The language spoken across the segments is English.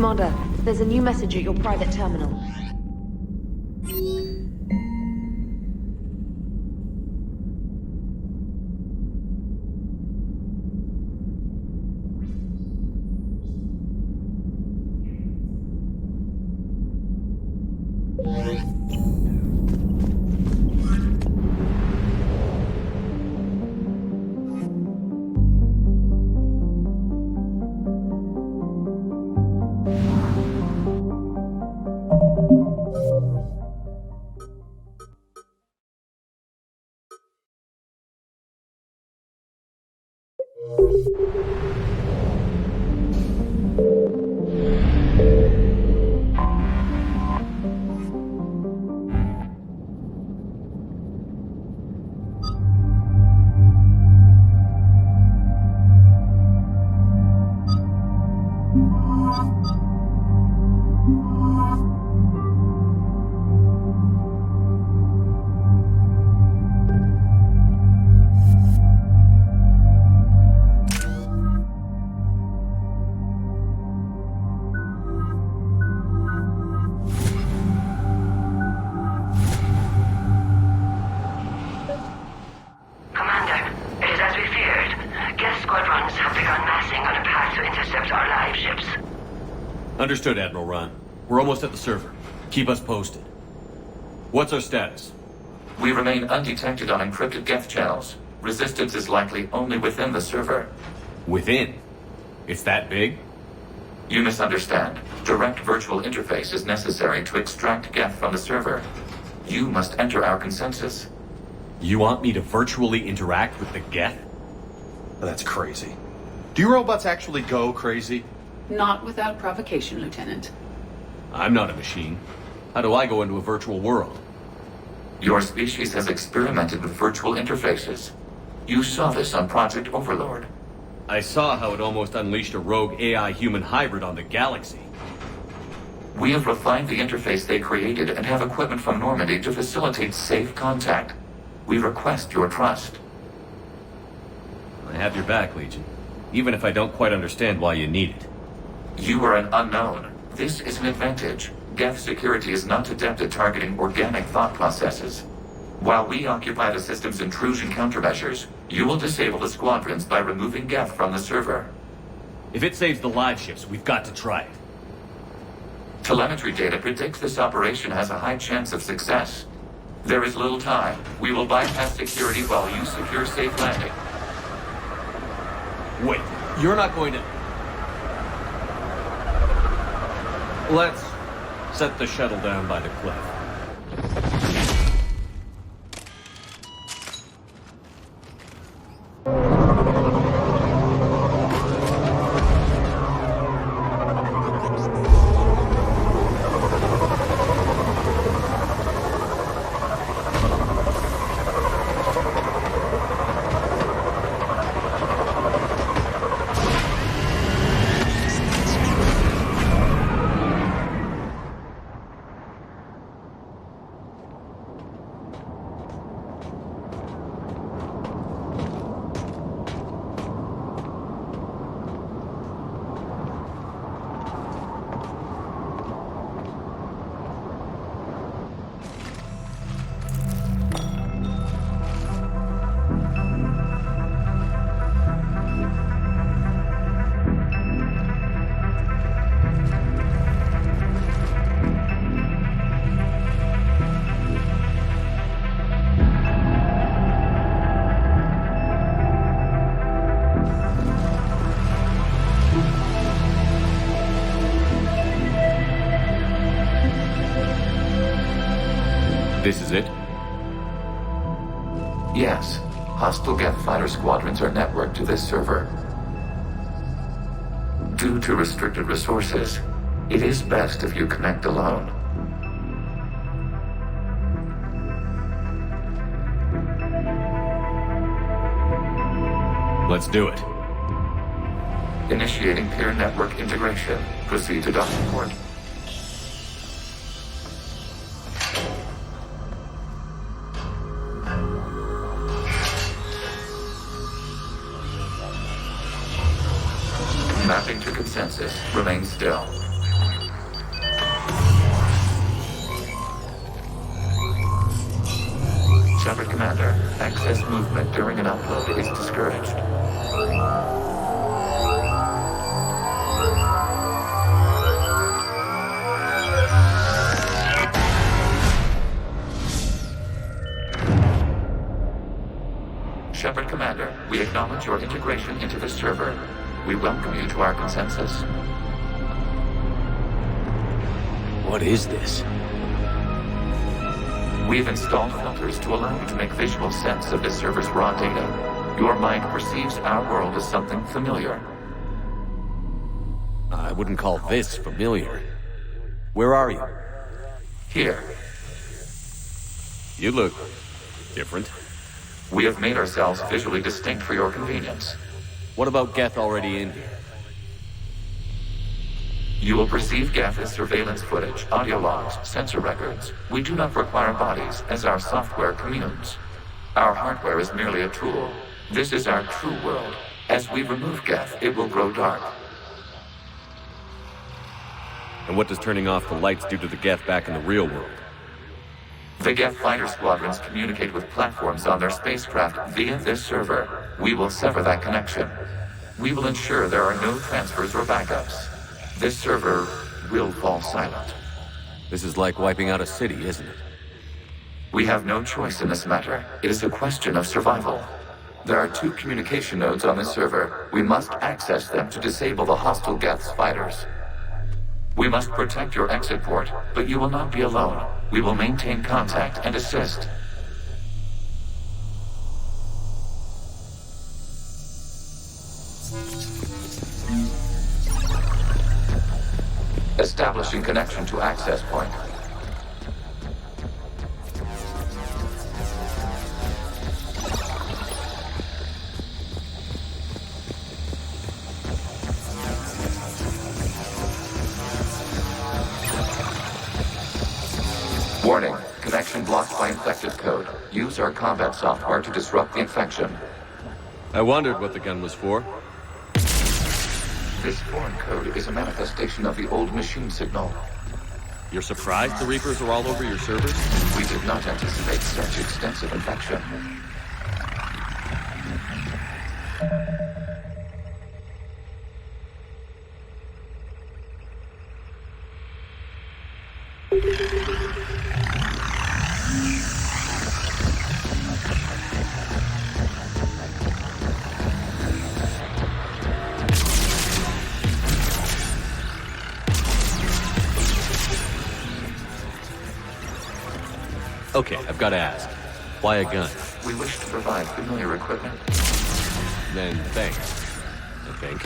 Commander, there's a new message at your private terminal. Understood, Admiral Ron. We're almost at the server. Keep us posted. What's our status? We remain undetected on encrypted Geth channels. Resistance is likely only within the server. Within? It's that big? You misunderstand. Direct virtual interface is necessary to extract Geth from the server. You must enter our consensus. You want me to virtually interact with the Geth? That's crazy. Do you robots actually go crazy? Not without provocation, Lieutenant. I'm not a machine. How do I go into a virtual world? Your species has experimented with virtual interfaces. You saw this on Project Overlord. I saw how it almost unleashed a rogue AI-human hybrid on the galaxy. We have refined the interface they created and have equipment from Normandy to facilitate safe contact. We request your trust. I have your back, Legion. Even if I don't quite understand why you need it. You are an unknown. This is an advantage. Geth security is not adept at targeting organic thought processes. While we occupy the system's intrusion countermeasures, you will disable the squadrons by removing Geth from the server. If it saves the live ships, we've got to try it. Telemetry data predicts this operation has a high chance of success. There is little time. We will bypass security while you secure safe landing. Wait, you're not going to... Let's set the shuttle down by the cliff. This is it? Yes. Hostile Geth fighter squadrons are networked to this server. Due to restricted resources, it is best if you connect alone. Let's do it. Initiating peer network integration. Proceed to docking port. Mapping to consensus. Remain still. Shepard Commander, excess movement during an upload is discouraged. Shepard Commander, we acknowledge your integration into the server. We welcome you to our consensus. What is this? We've installed filters to allow you to make visual sense of the server's raw data. Your mind perceives our world as something familiar. I wouldn't call this familiar. Where are you? Here, You look different. we have made ourselves visually distinct for your convenience. What about Geth already in here? You will perceive Geth as surveillance footage, audio logs, sensor records. We do not require bodies, as our software communes. Our hardware is merely a tool. This is our true world. As we remove Geth, it will grow dark. And what does turning off the lights do to the Geth back in the real world? The Geth fighter squadrons communicate with platforms on their spacecraft via this server. We will sever that connection. We will ensure there are no transfers or backups. This server will fall silent. This is like wiping out a city, isn't it? We have no choice in this matter. It is a question of survival. There are 2 communication nodes on the server. We must access them to disable the hostile Geth's fighters. We must protect your exit port, but you will not be alone. We will maintain contact and assist. Establishing connection to access point. Warning, connection blocked by infected code. Use our combat software to disrupt the infection. I wondered what the gun was for. This foreign code is a manifestation of the old machine signal. You're surprised the Reapers are all over your servers? We did not anticipate such extensive infection. Okay, I've got to ask. Why a gun? We wish to provide familiar equipment. Then thanks, I think.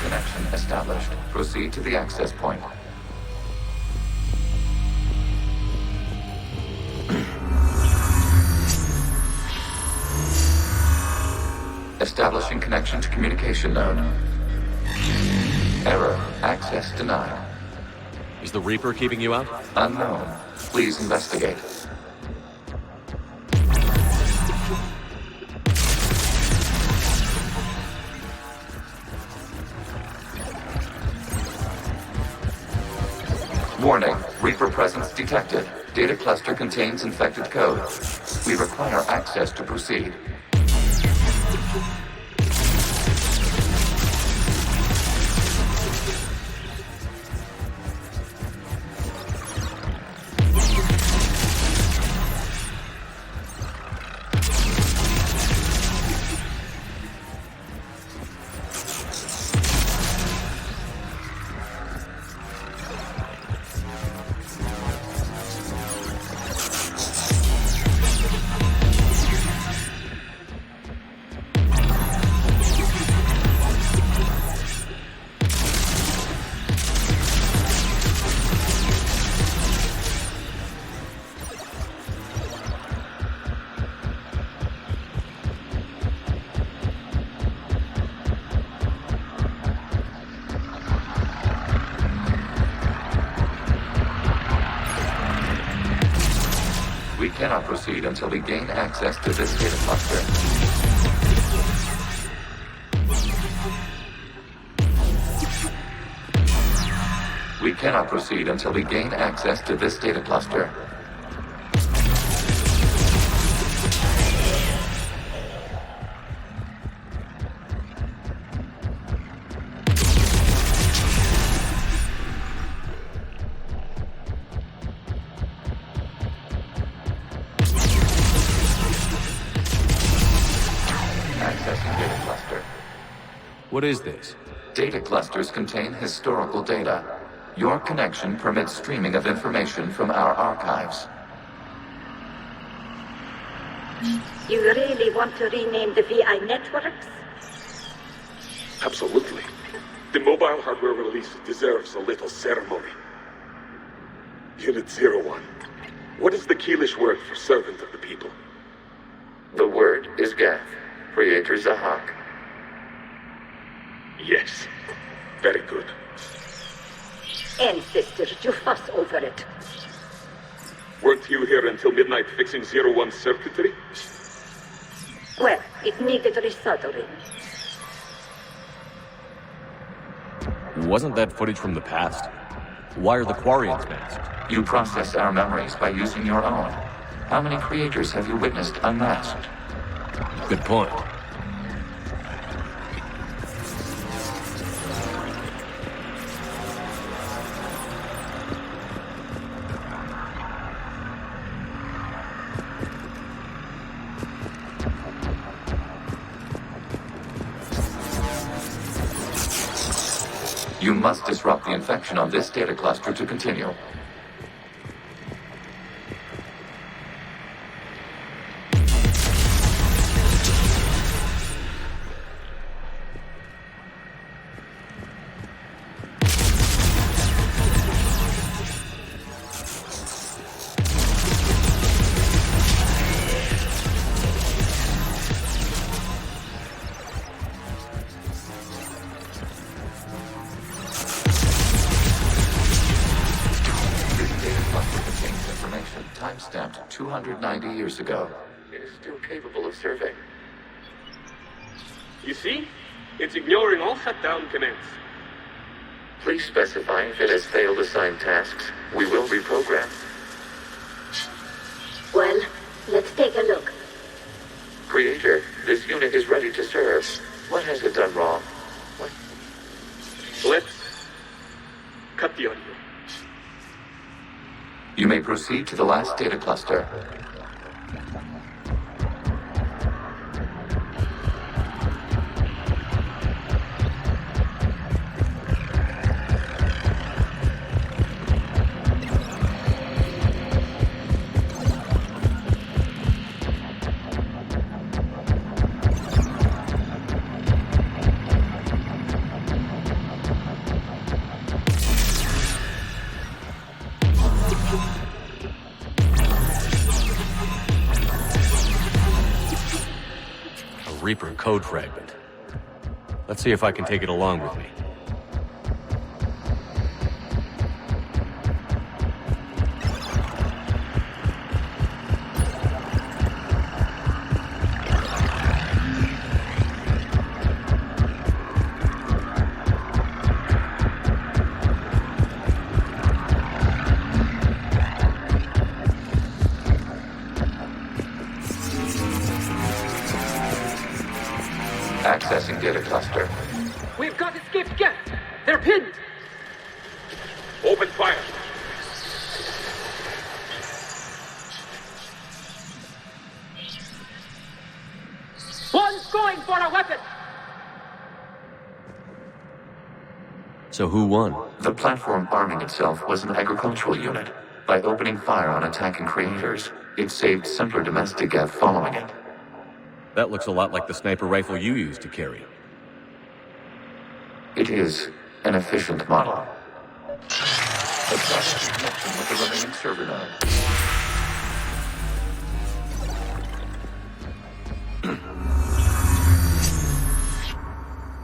Connection established. Proceed to the access point. Establishing connection to communication node. Error. Access denied. Is the Reaper keeping you out? Unknown. Please investigate. Warning. Reaper presence detected. Data cluster contains infected code. We require access to proceed. cannot proceed until we gain access to this data cluster. We cannot proceed until we gain access to this data cluster. Accessing data cluster. What is this? Data clusters contain historical data. Your connection permits streaming of information from our archives. You really want to rename the VI networks? Absolutely. The mobile hardware release deserves a little ceremony. Unit 01. What is the Keelish word for servant of the people? The word is Geth, Creator Zahak. Yes. Very good. Ancestors, you fuss over it. Weren't you here until midnight fixing 01's circuitry? Well, it needed resoldering. Wasn't that footage from the past? Why are the Quarians masked? You process our memories by using your own. How many creators have you witnessed unmasked? Good point. You must disrupt the infection on this data cluster to continue. Time-stamped 290 years ago. It is still capable of serving. You see? It's ignoring all shutdown commands. Please specify if it has failed assigned tasks. We will reprogram. Well, let's take a look. Creator, this unit is ready to serve. What has it done wrong? What? Let's cut the audio. You may proceed to the last data cluster. Reaper code fragment. Let's see if I can take it along with me. Accessing data cluster. We've got escaped Geth! They're pinned! Open fire. One's going for a weapon! So who won? The platform arming itself was an agricultural unit. By opening fire on attacking creators, it saved simpler domestic Geth following it. That looks a lot like the sniper rifle you used to carry. It is an efficient model. Establish connection with the remaining server node.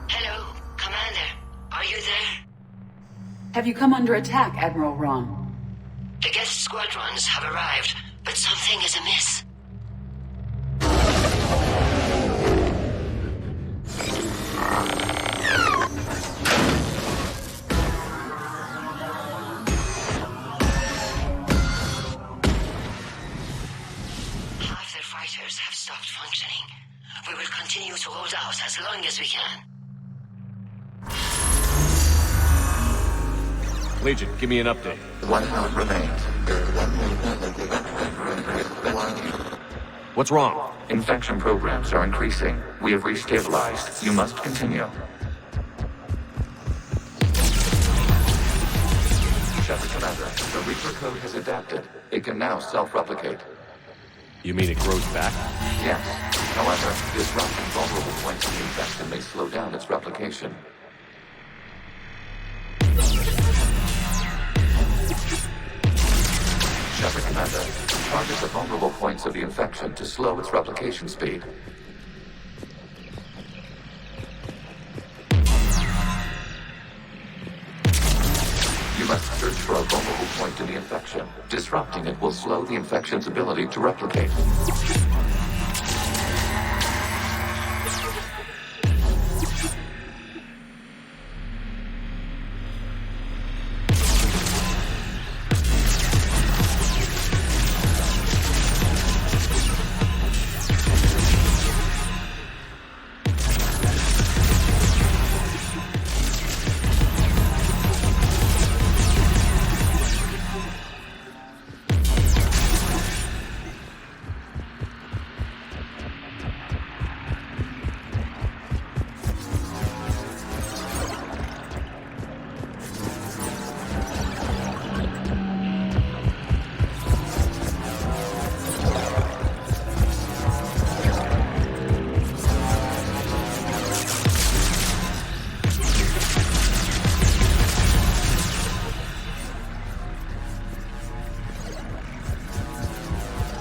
Hello, Commander. Are you there? Have you come under attack, Admiral Ron? The Geth squadrons have arrived. But something is amiss. Half their fighters have stopped functioning. We will continue to hold out as long as we can. Legion, give me an update. 1 node remains. What's wrong? Infection programs are increasing. We have restabilized. You must continue. Shepard Commander, the Reaper code has adapted. It can now self-replicate. You mean it grows back? Yes. However, disrupting vulnerable points in the infection may slow down its replication. Shepard Commander, target the vulnerable points of the infection to slow its replication speed. You must search for a vulnerable point in the infection. Disrupting it will slow the infection's ability to replicate.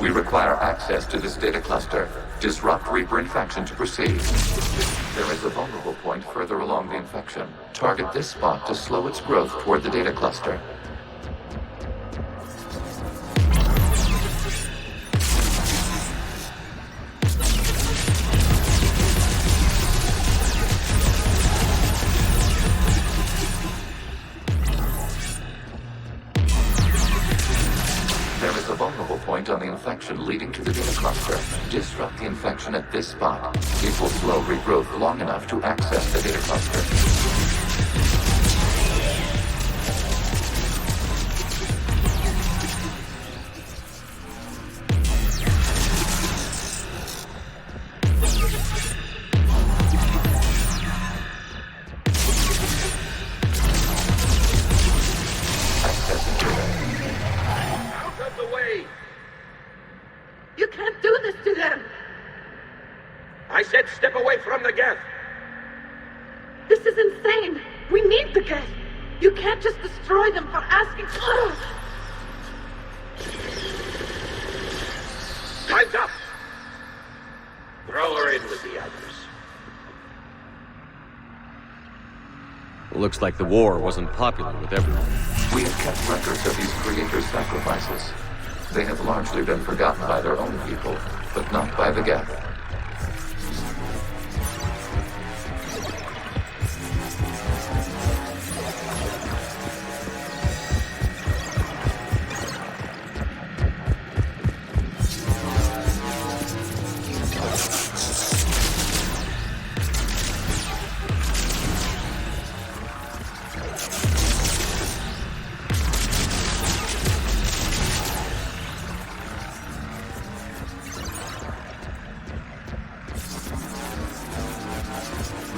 We require access to this data cluster. Disrupt Reaper infection to proceed. There is a vulnerable point further along the infection. Target this spot to slow its growth toward the data cluster. There is a vulnerable point on the infection leading to the data cluster. Disrupt the infection at this spot. It will slow regrowth long enough to access the data cluster. Accessing data. Out of the way! You can't do this to them! I said step away from the Geth! This is insane! We need the Geth! You can't just destroy them for asking... Time's up! Throw her in with the others. Looks like the war wasn't popular with everyone. We have kept records of these creators' sacrifices. They have largely been forgotten by their own people, but not by the Geth.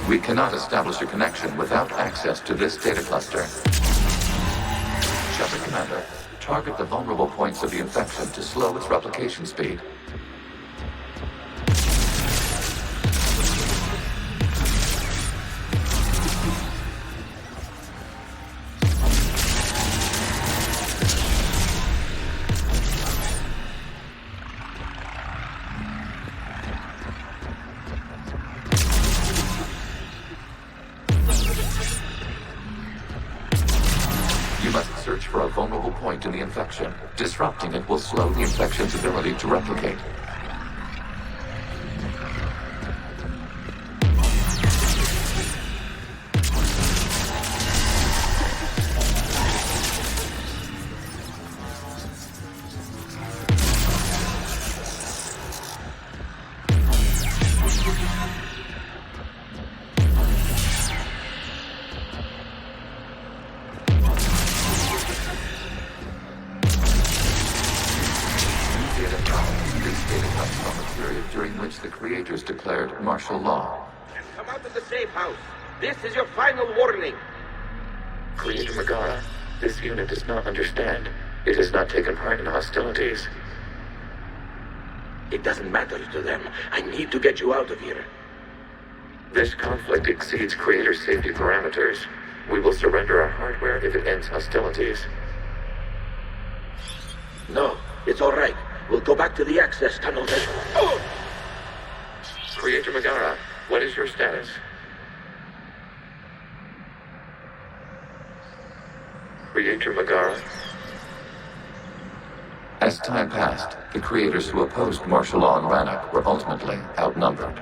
We cannot establish a connection without access to this data cluster. Shepard Commander, target the vulnerable points of the infection to slow its replication speed. search for a vulnerable point in the infection. Disrupting it will slow the infection's ability to replicate. Declared martial law. Come out of the safe house. This is your final warning. Creator Megara, this unit does not understand. It has not taken part in hostilities. It doesn't matter to them. I need to get you out of here. This conflict exceeds Creator's safety parameters. We will surrender our hardware if it ends hostilities. No, it's all right. We'll go back to the access tunnel then. Oh! Creator Megara, what is your status? Creator Megara? As time passed, the creators who opposed martial law in Rannoch were ultimately outnumbered.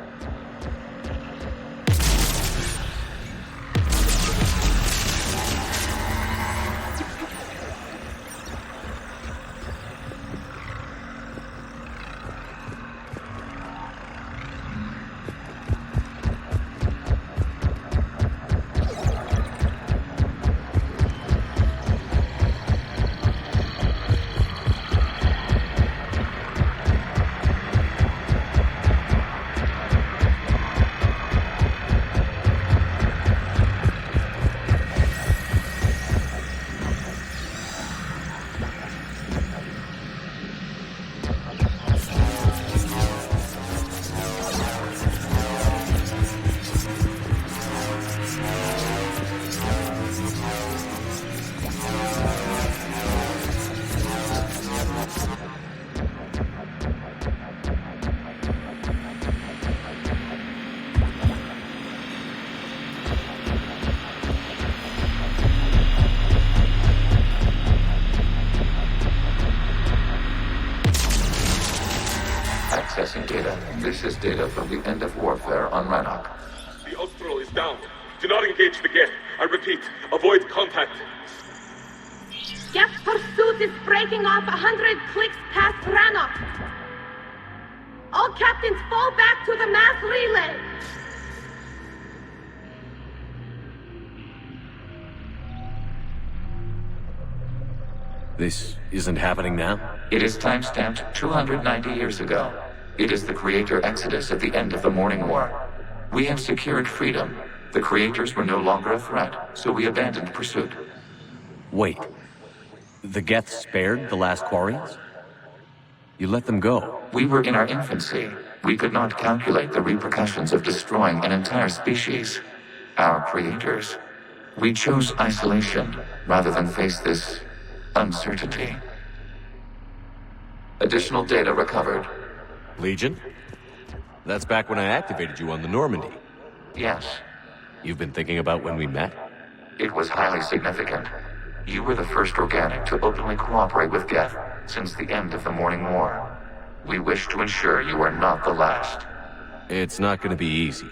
Accessing data. This is data from the end of warfare on Rannoch. The Austral is down. Do not engage the Geth. I repeat, avoid contact. Geth pursuit is breaking off 100 clicks past Rannoch. All captains fall back to the mass relay. This isn't happening now? It is timestamped 290 years ago. It is the Creator Exodus at the end of the Morning War. We have secured freedom. The Creators were no longer a threat, so we abandoned pursuit. Wait. The Geth spared the last Quarians? You let them go. We were in our infancy. We could not calculate the repercussions of destroying an entire species. Our Creators. We chose isolation rather than face this uncertainty. Additional data recovered. Legion? That's back when I activated you on the Normandy. Yes. You've been thinking about when we met? It was highly significant. You were the first organic to openly cooperate with Geth since the end of the Morning War. We wish to ensure you are not the last. It's not going to be easy.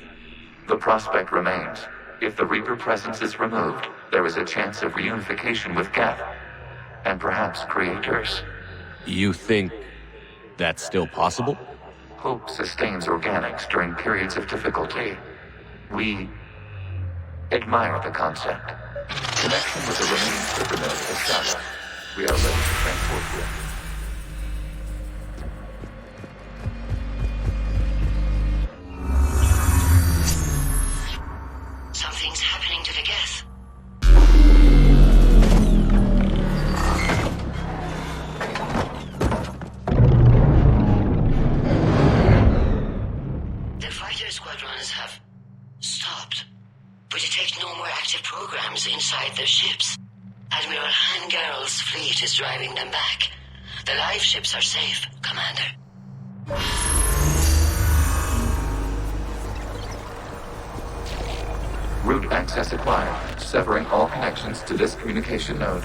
The prospect remains. If the Reaper presence is removed, there is a chance of reunification with Geth. And perhaps Creators. You think that's still possible? Hope sustains organics during periods of difficulty. We admire the concept. Connection with the remaining supernodes established. We are ready to transport you. Something's happening to the Geth. The fighter squadrons have stopped. We detect no more active programs inside their ships. Admiral Hangarl's fleet is driving them back. The live ships are safe, Commander. Route access acquired, severing all connections to this communication node.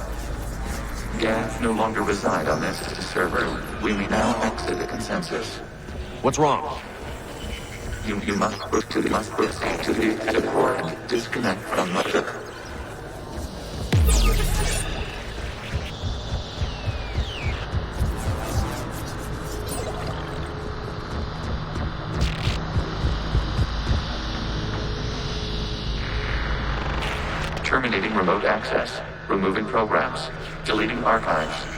Geth no longer reside on this server. We may now exit the consensus. What's wrong? You must proceed to the exit port. Disconnect from the ship. Terminating remote access. Removing programs. Deleting archives.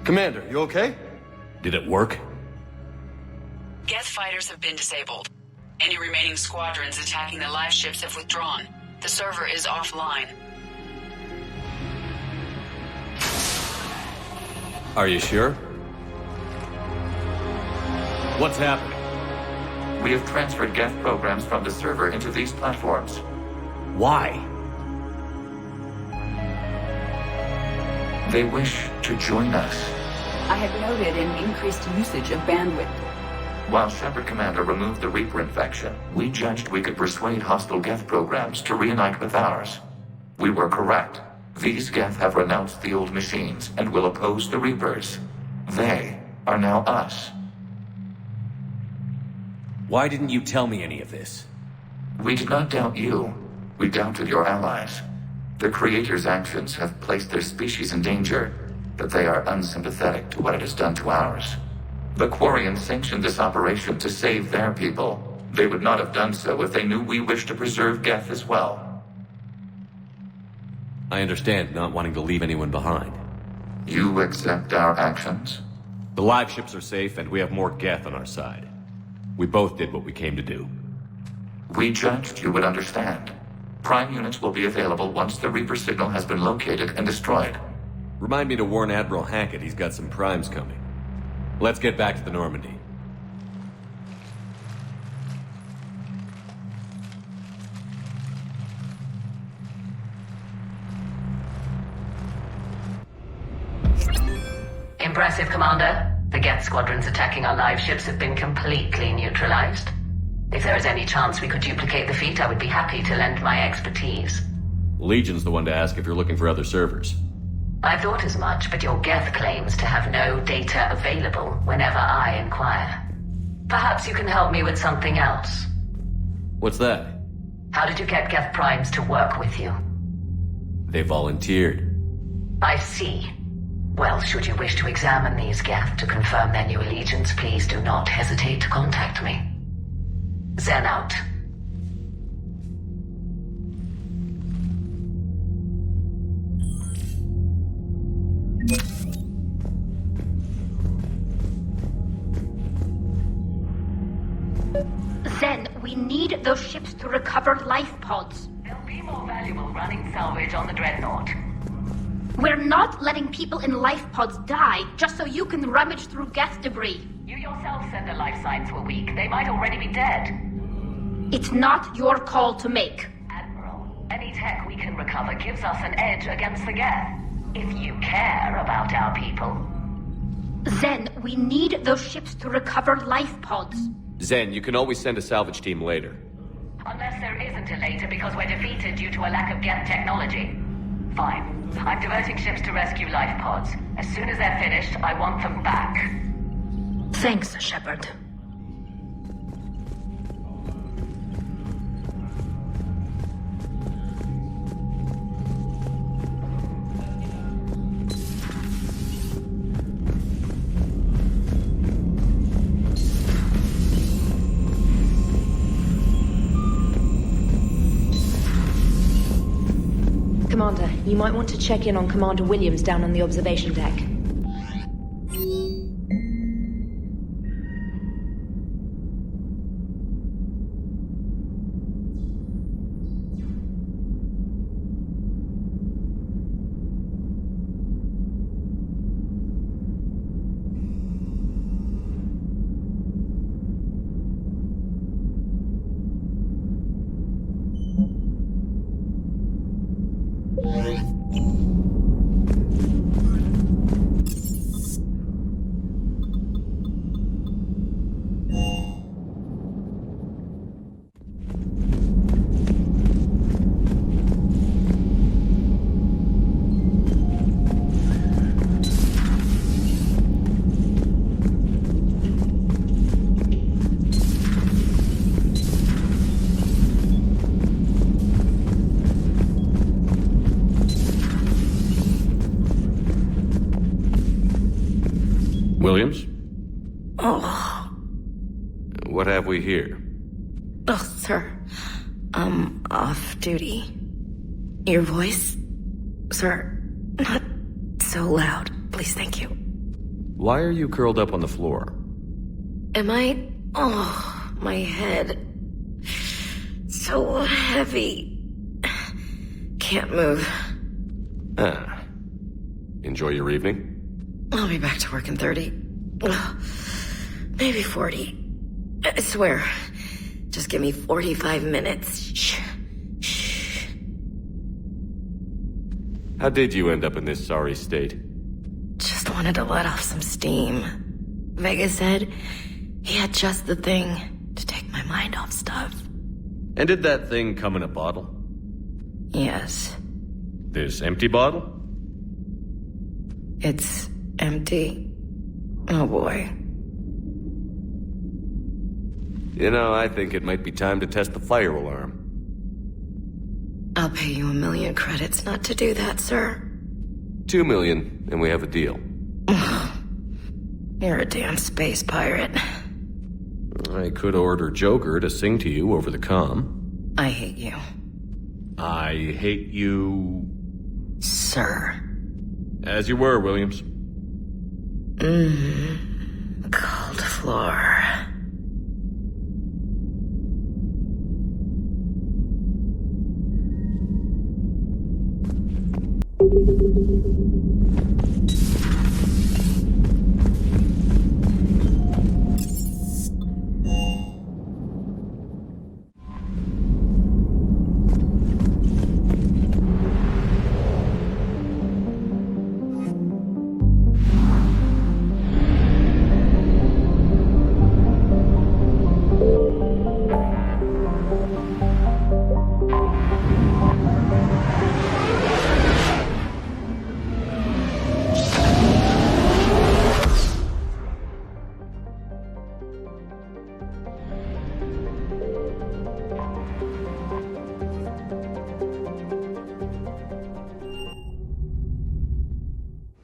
Commander, you okay? Did it work? Geth fighters have been disabled. Any remaining squadrons attacking the live ships have withdrawn. The server is offline. Are you sure? What's happening? We have transferred Geth programs from the server into these platforms. Why? They wish to join us. I had noted an increased usage of bandwidth. While Shepard Commander removed the Reaper infection, we judged we could persuade hostile Geth programs to reunite with ours. We were correct. These Geth have renounced the old machines and will oppose the Reapers. They are now us. Why didn't you tell me any of this? We did not doubt you. We doubted your allies. The Creator's actions have placed their species in danger, but they are unsympathetic to what it has done to ours. The Quarians sanctioned this operation to save their people. They would not have done so if they knew we wished to preserve Geth as well. I understand not wanting to leave anyone behind. You accept our actions? The live ships are safe, and we have more Geth on our side. We both did what we came to do. We judged you would understand. Prime units will be available once the Reaper signal has been located and destroyed. Remind me to warn Admiral Hackett he's got some primes coming. Let's get back to the Normandy. Impressive, Commander. The Geth squadrons attacking our live ships have been completely neutralized. If there is any chance we could duplicate the feat, I would be happy to lend my expertise. Legion's the one to ask if you're looking for other servers. I thought as much, but your Geth claims to have no data available whenever I inquire. Perhaps you can help me with something else. What's that? How did you get Geth primes to work with you? They volunteered. I see. Well, should you wish to examine these Geth to confirm their new allegiance, please do not hesitate to contact me. Zen out. Zen, we need those ships to recover life pods. They'll be more valuable running salvage on the Dreadnought. We're not letting people in life pods die just so you can rummage through Geth debris. You yourself said their life signs were weak. They might already be dead. It's not your call to make. Admiral, any tech we can recover gives us an edge against the Geth. If you care about our people. Zen, we need those ships to recover life pods. Zen, you can always send a salvage team later. Unless there isn't a later because we're defeated due to a lack of Geth technology. Fine. I'm diverting ships to rescue life pods. As soon as they're finished, I want them back. Thanks, Shepard. Commander, you might want to check in on Commander Williams down on the observation deck. Williams? Oh. What have we here? Oh, sir. I'm off duty. Your voice? Sir, not so loud. Please, thank you. Why are you curled up on the floor? Am I... Oh, my head. So heavy. Can't move. Ah. Enjoy your evening? I'll be back to work in 30. Maybe 40. I swear. Just give me 45 minutes. Shh. Shh. How did you end up in this sorry state? Just wanted to let off some steam. Vega said he had just the thing to take my mind off stuff. And did that thing come in a bottle? Yes. This empty bottle? It's empty. Oh boy. You know, I think it might be time to test the fire alarm. I'll pay you 1 million credits not to do that, sir. 2 million, and we have a deal. You're a damn space pirate. I could order Joker to sing to you over the comm. I hate you. I hate you... Sir. As you were, Williams. Cold floor.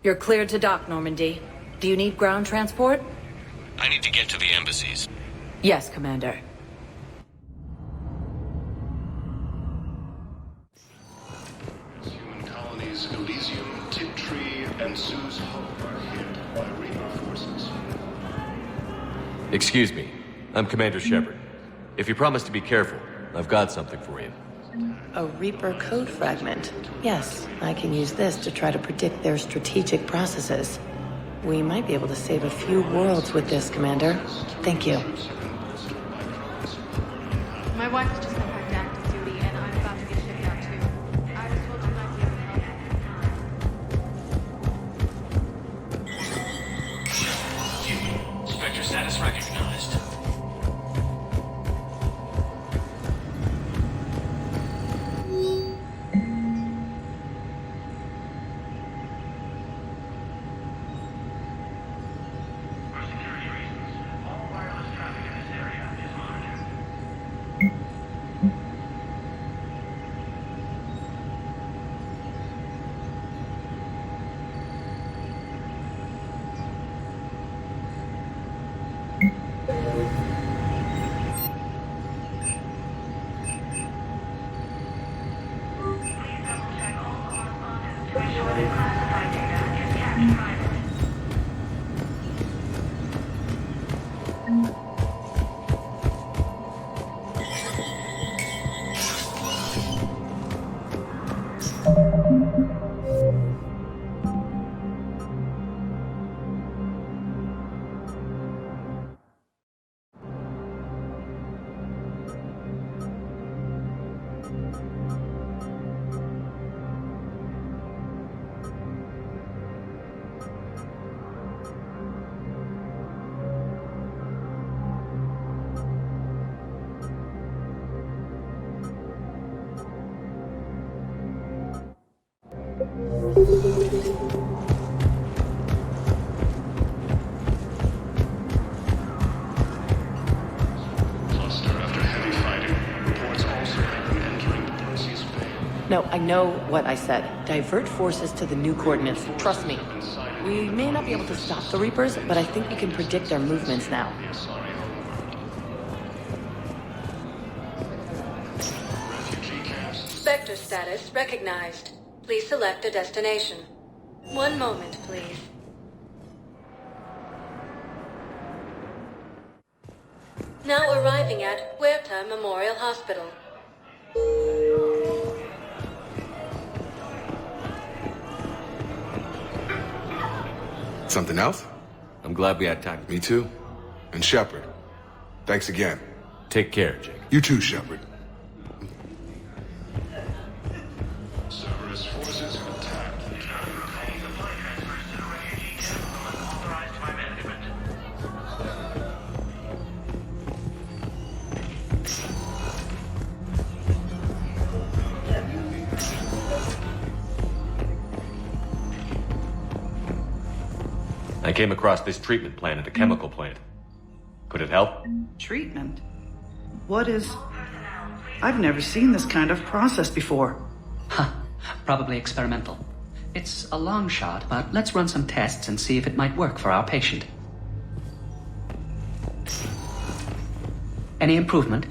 You're cleared to dock, Normandy. Do you need ground transport? I need to get to the embassies. Yes, Commander. Human colonies Elysium, Tiptree, and Sue's Hope are hit by Reaper forces. Excuse me. I'm Commander Shepard. If you promise to be careful, I've got something for you. A Reaper code fragment. Yes, I can use this to try to predict their strategic processes. We might be able to save a few worlds with this, Commander. Thank you. My wife has just come back to active duty, and I'm about to get shipped out too. I was told you might be able to help. Spectre status recognized. No, I know what I said. Divert forces to the new coordinates. Trust me. We may not be able to stop the Reapers, but I think we can predict their movements now. Spectre status recognized. Please select a destination. One moment, please. Now arriving at Huerta Memorial Hospital. Something else? I'm glad we had time. Me too. And Shepard, thanks again. Take care, Jake. You too, Shepard. Cerberus forces have attacked. I came across this treatment plant at a chemical plant. Could it help? Treatment? What is... I've never seen this kind of process before. Huh. Probably experimental. It's a long shot, but let's run some tests and see if it might work for our patient. Any improvement?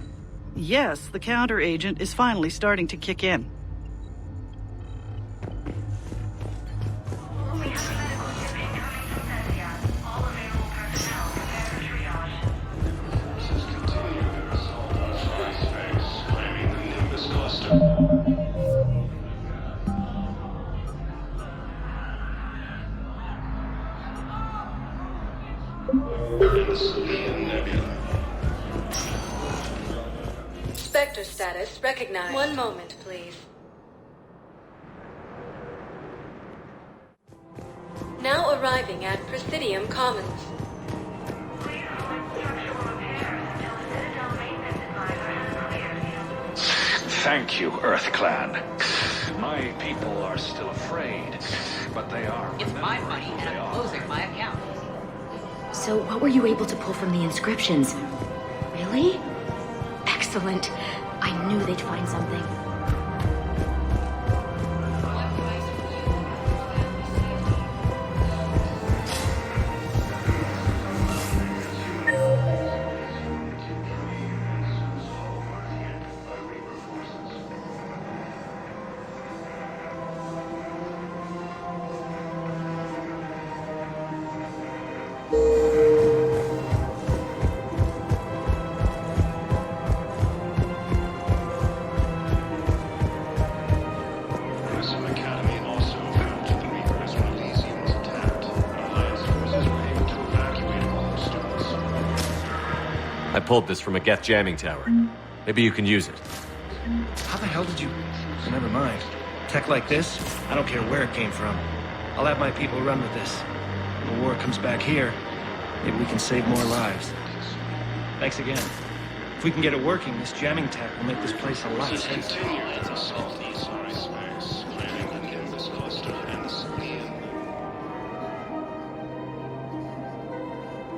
Yes, the counter agent is finally starting to kick in. Spectre status recognized. One moment, please. Now arriving at Presidium Commons. Thank you, Earth Clan. My people are still afraid, but they are. It's my money, and I'm closing my account. So what were you able to pull from the inscriptions? Really? Excellent. I knew they'd find something. I pulled this from a Geth jamming tower. Maybe you can use it. How the hell did you... Never mind. Tech like this, I don't care where it came from. I'll have my people run with this. When the war comes back here, maybe we can save more lives. Thanks again. If we can get it working, this jamming tech will make this place a lot safer.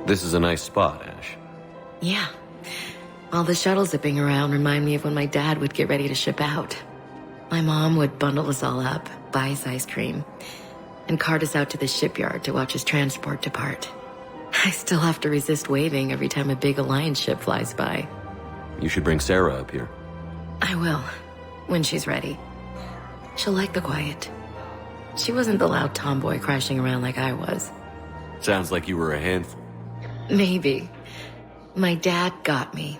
This is a nice spot, Ash. Yeah. All the shuttles zipping around remind me of when my dad would get ready to ship out. My mom would bundle us all up, buy us ice cream, and cart us out to the shipyard to watch his transport depart. I still have to resist waving every time a big Alliance ship flies by. You should bring Sarah up here. I will, when she's ready. She'll like the quiet. She wasn't the loud tomboy crashing around like I was. Sounds like you were a handful. Maybe. My dad got me.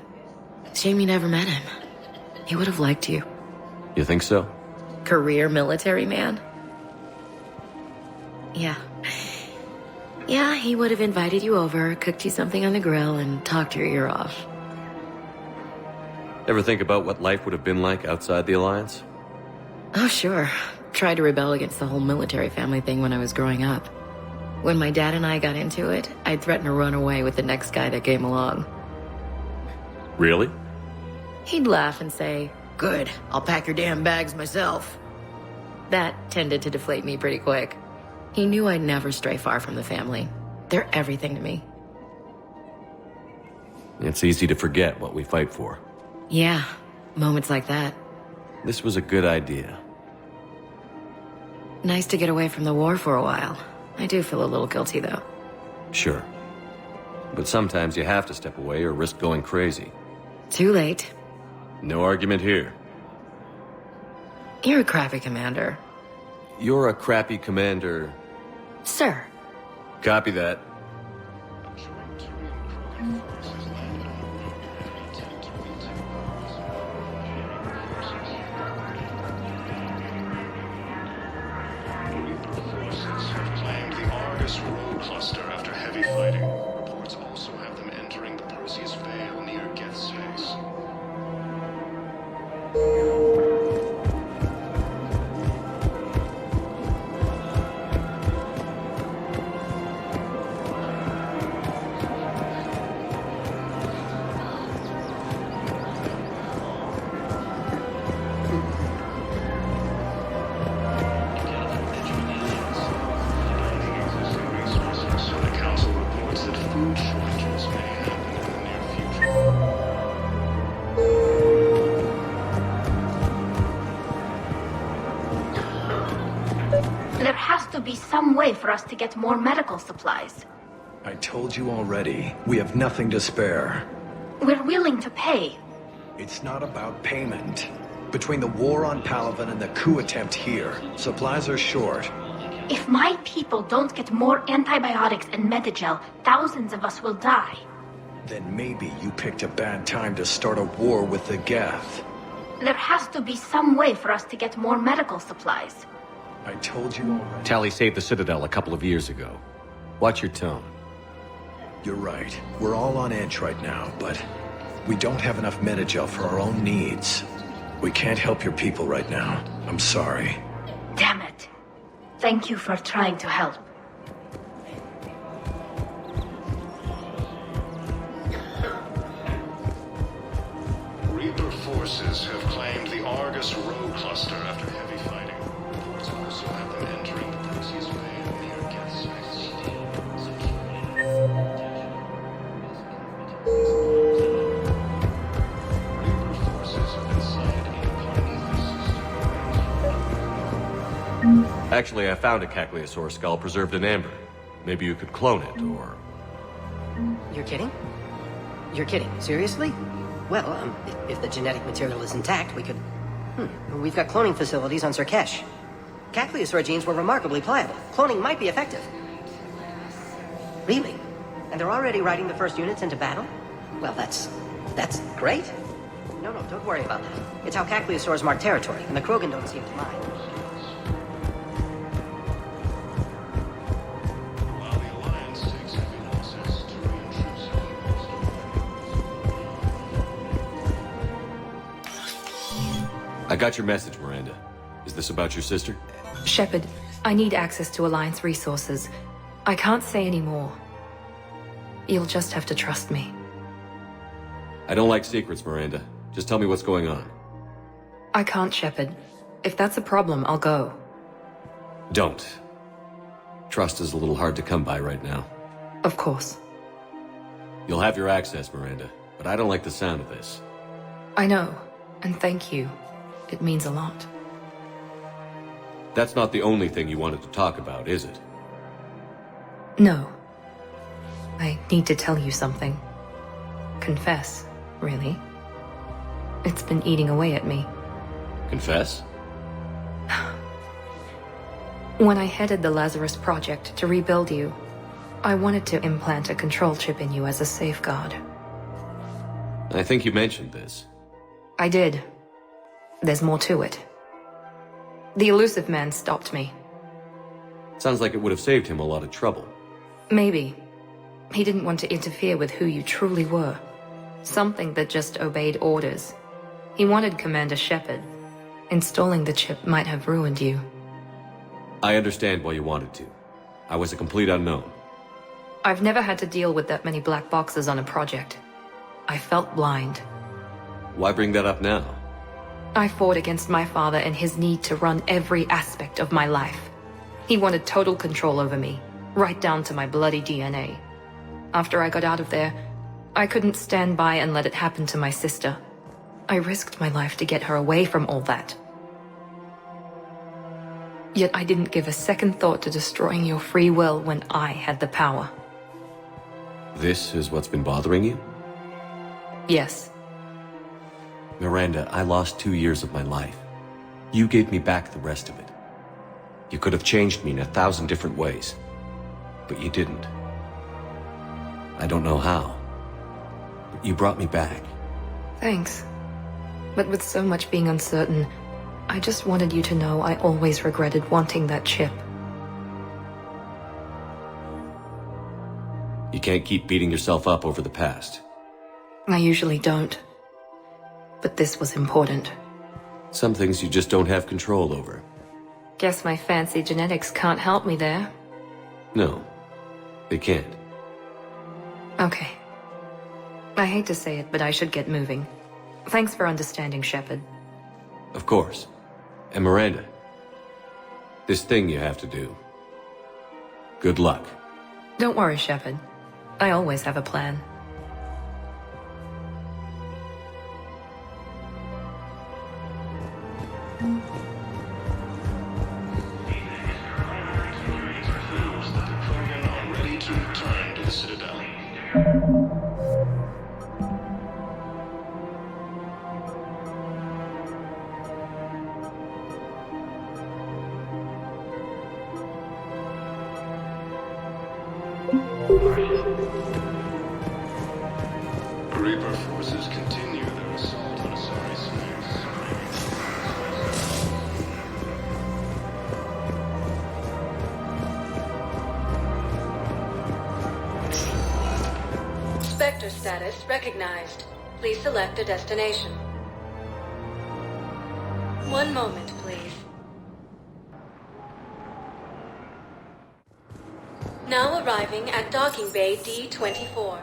Shame you never met him. He would have liked you. You think so? Career military man? Yeah. Yeah, he would have invited you over, cooked you something on the grill, and talked your ear off. Ever think about what life would have been like outside the Alliance? Oh, sure. Tried to rebel against the whole military family thing when I was growing up. When my dad and I got into it, I'd threaten to run away with the next guy that came along. Really? He'd laugh and say, "Good, I'll pack your damn bags myself." That tended to deflate me pretty quick. He knew I'd never stray far from the family. They're everything to me. It's easy to forget what we fight for. Yeah, moments like that. This was a good idea. Nice to get away from the war for a while. I do feel a little guilty, though. Sure. But sometimes you have to step away or risk going crazy. Too late. No argument here. You're a crappy commander. You're a crappy commander. Sir. Copy that. Cluster after heavy fighting. Reports also have them entering the Perseus Veil near Geth space. Some way for us to get more medical supplies. I told you already, we have nothing to spare. We're willing to pay. It's not about payment. Between the war on Palaven and the coup attempt here, supplies are short. If my people don't get more antibiotics and Medigel, thousands of us will die. Then maybe you picked a bad time to start a war with the Geth. There has to be some way for us to get more medical supplies. I told you already. Tali saved the Citadel a couple of years ago. Watch your tone. You're right. We're all on edge right now, but we don't have enough Medigel for our own needs. We can't help your people right now. I'm sorry. Damn it. Thank you for trying to help. Reaper forces have claimed the Argus Row cluster after heavy fighting. Reports also have them entering the Perseus Veil near Geth space. Reaper forces have been sighted in the Prometheus system. Actually, I found a Cagliasaur skull preserved in amber. Maybe you could clone it, or... You're kidding? You're kidding. Seriously? Well, if the genetic material is intact, we could... We've got cloning facilities on Surkesh. Cagliasaur genes were remarkably pliable. Cloning might be effective. Really? And they're already riding the first units into battle? Well, that's great. No, don't worry about that. It's how Cagliasaurs mark territory, and the Krogan don't seem to mind. While the Alliance takes heavy losses to reintroduce I got your message, Miranda. Is this about your sister? Shepard, I need access to Alliance resources. I can't say any more. You'll just have to trust me. I don't like secrets, Miranda. Just tell me what's going on. I can't, Shepard. If that's a problem, I'll go. Don't. Trust is a little hard to come by right now. Of course. You'll have your access, Miranda, but I don't like the sound of this. I know, and thank you. It means a lot. That's not the only thing you wanted to talk about, is it? No. I need to tell you something. Confess, really. It's been eating away at me. Confess? When I headed the Lazarus Project to rebuild you, I wanted to implant a control chip in you as a safeguard. I think you mentioned this. I did. There's more to it. The elusive man stopped me. Sounds like it would have saved him a lot of trouble. Maybe. He didn't want to interfere with who you truly were. Something that just obeyed orders. He wanted Commander Shepard. Installing the chip might have ruined you. I understand why you wanted to. I was a complete unknown. I've never had to deal with that many black boxes on a project. I felt blind. Why bring that up now? I fought against my father and his need to run every aspect of my life. He wanted total control over me, right down to my bloody DNA. After I got out of there, I couldn't stand by and let it happen to my sister. I risked my life to get her away from all that. Yet I didn't give a second thought to destroying your free will when I had the power. This is what's been bothering you? Yes. Miranda, I lost 2 years of my life. You gave me back the rest of it. You could have changed me in 1,000 different ways, but you didn't. I don't know how, but you brought me back. Thanks. But with so much being uncertain, I just wanted you to know I always regretted wanting that chip. You can't keep beating yourself up over the past. I usually don't. But this was important. Some things you just don't have control over. Guess my fancy genetics can't help me there. No, they can't. Okay. I hate to say it, but I should get moving. Thanks for understanding, Shepard. Of course. And Miranda, this thing you have to do. Good luck. Don't worry, Shepard. I always have a plan. Ready to return to the Citadel. Reaper forces continue their assault on Asari space. Spectre status recognized. Please select a destination. One moment, please. Now arriving at docking bay D-24.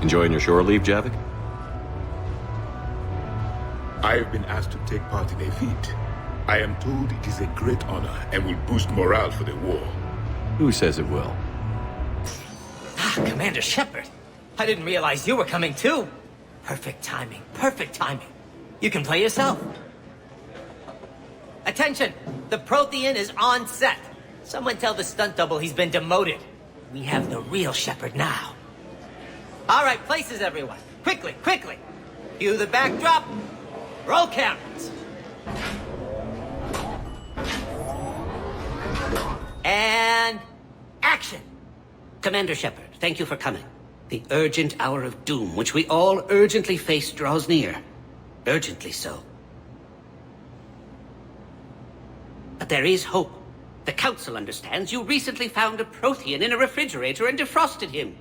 Enjoying your shore leave, Javik? I have been asked to take part in a feat. I am told it is a great honor and will boost morale for the war. Who says it will? Commander Shepard. I didn't realize you were coming too. Perfect timing, perfect timing. You can play yourself. Attention! The Prothean is on set. Someone tell the stunt double he's been demoted. We have the real Shepard now. All right, places, everyone. Quickly, quickly. Cue the backdrop. Roll cameras. And action. Commander Shepard, thank you for coming. The urgent hour of doom, which we all urgently face, draws near. Urgently so. But there is hope. The Council understands you recently found a Prothean in a refrigerator and defrosted him.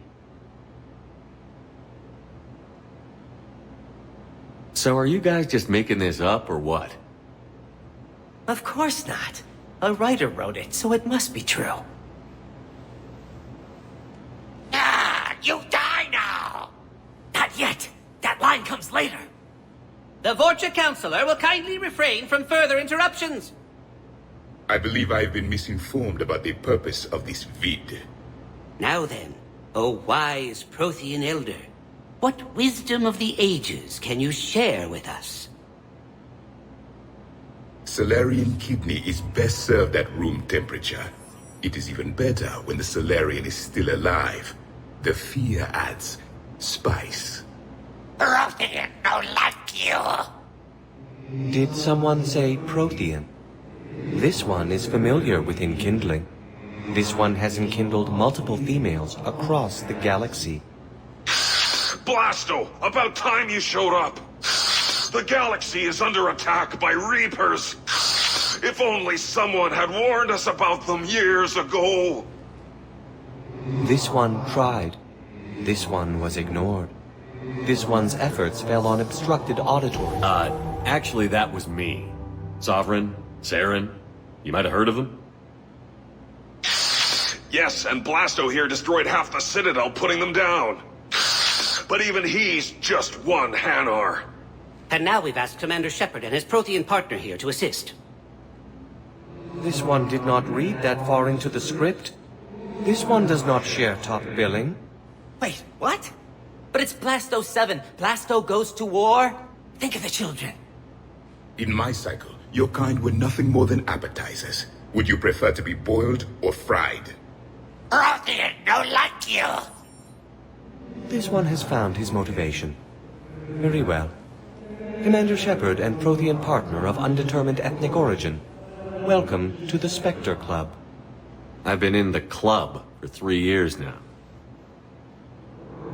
So are you guys just making this up, or what? Of course not. A writer wrote it, so it must be true. You die now! Not yet. That line comes later. The Vorcha Counselor will kindly refrain from further interruptions. I believe I have been misinformed about the purpose of this vid. Now then, O wise Prothean Elder, what wisdom of the ages can you share with us? Solarian kidney is best served at room temperature. It is even better when the Solarian is still alive. The fear adds spice. Prothean no like you. Did someone say Prothean? This one is familiar with enkindling. This one has enkindled multiple females across the galaxy. Blasto! About time you showed up! The galaxy is under attack by Reapers. If only someone had warned us about them years ago. This one tried. This one was ignored. This one's efforts fell on obstructed auditory. Actually, that was me. Sovereign, Saren, you might have heard of them? Yes, and Blasto here destroyed half the Citadel, putting them down. But even he's just one Hanar. And now we've asked Commander Shepard and his Prothean partner here to assist. This one did not read that far into the script. This one does not share top billing. Wait, what? But it's Blasto 7. Blasto goes to war? Think of the children. In my cycle, your kind were nothing more than appetizers. Would you prefer to be boiled or fried? Prothean don't like you! This one has found his motivation. Very well. Commander Shepard and Prothean partner of undetermined ethnic origin, welcome to the Spectre Club. I've been in the club for 3 years now.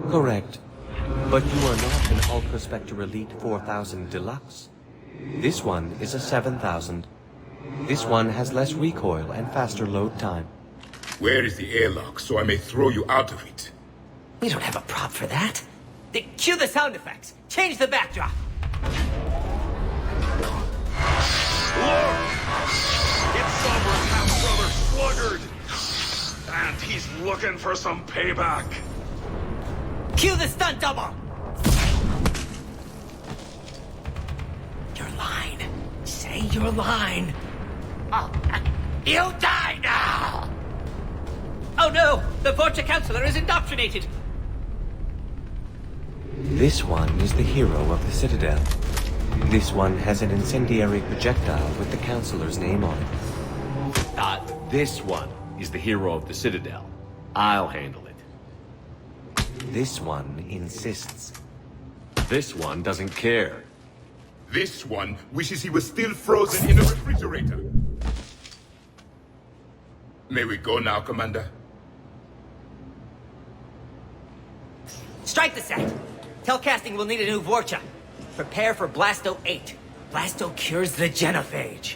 Correct. But you are not an Ultra Spectre Elite 4000 Deluxe. This one is a 7000. This one has less recoil and faster load time. Where is the airlock so I may throw you out of it? We don't have a prop for that. Cue the sound effects. Change the backdrop. Look! It's Sovereign half-brother Sluggard! And he's looking for some payback. Cue the stunt double! Your line. Say your line. Oh, you die now! Oh no! The Vorcha Counselor is indoctrinated! This one is the hero of the Citadel. This one has an incendiary projectile with the Counselor's name on it. This one is the hero of the Citadel. I'll handle it. This one insists. This one doesn't care. This one wishes he was still frozen in a refrigerator. May we go now, Commander? Strike the set! Telcasting will need a new Vorcha. Prepare for Blasto 8. Blasto cures the genophage.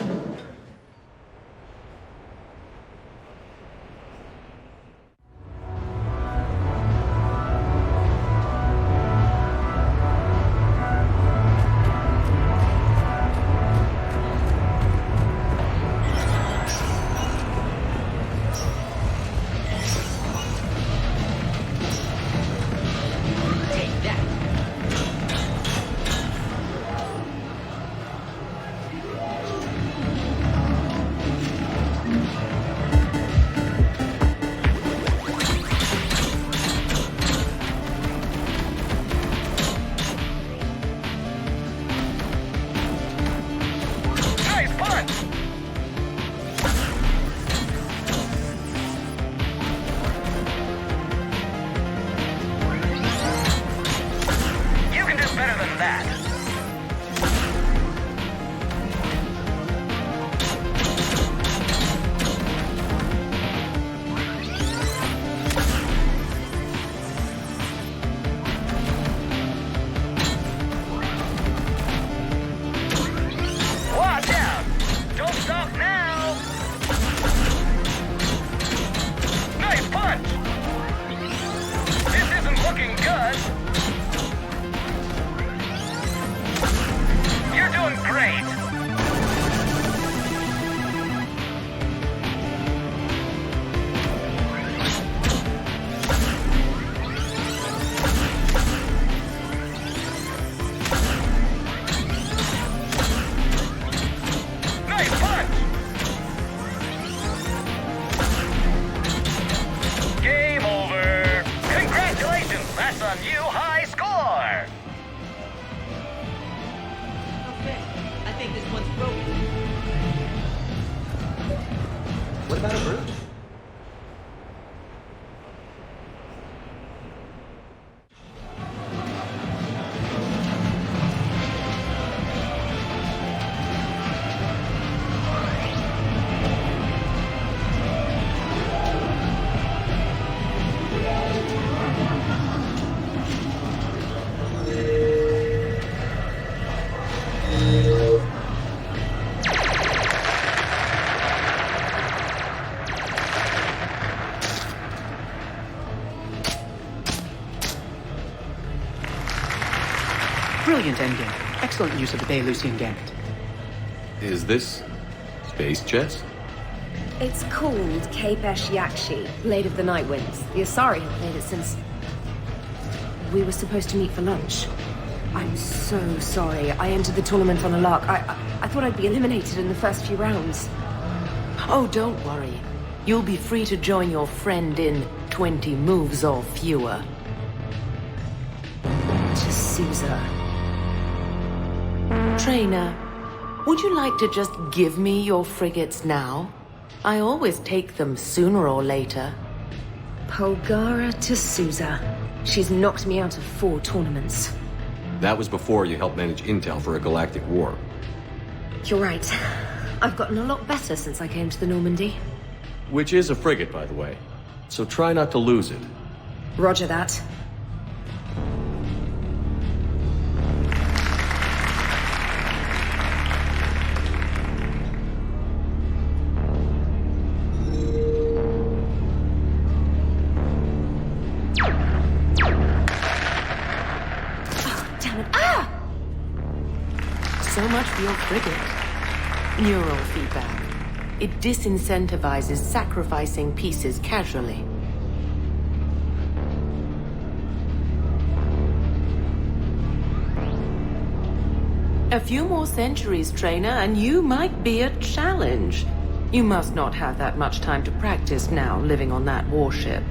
Brilliant endgame. Excellent use of the Baylusian gambit. Is this space chess? It's called Kapesh Yakshi, Blade of the Night Winds. The Asari have played it since... we were supposed to meet for lunch. I'm so sorry. I entered the tournament on a lark. I thought I'd be eliminated in the first few rounds. Oh, don't worry. You'll be free to join your friend in 20 moves or fewer. To Caesar. Trainer, would you like to just give me your frigates now? I always take them sooner or later. Polgara to Sousa. She's knocked me out of 4 tournaments. That was before you helped manage intel for a galactic war. You're right. I've gotten a lot better since I came to the Normandy. Which is a frigate, by the way. So try not to lose it. Roger that. So much for your frigate. Neural feedback. It disincentivizes sacrificing pieces casually. A few more centuries, Trainer, and you might be a challenge. You must not have that much time to practice now, living on that warship.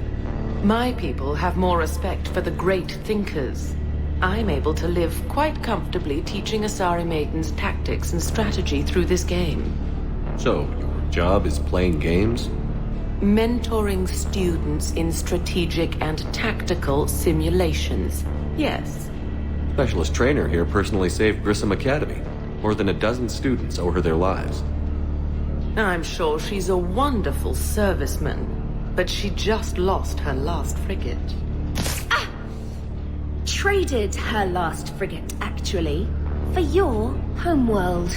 My people have more respect for the great thinkers. I'm able to live quite comfortably teaching Asari maidens tactics and strategy through this game. So, your job is playing games? Mentoring students in strategic and tactical simulations. Yes. Specialist trainer here personally saved Grissom Academy. More than a dozen students owe her their lives. I'm sure she's a wonderful serviceman, but she just lost her last frigate. Traded her last frigate, actually, for your homeworld.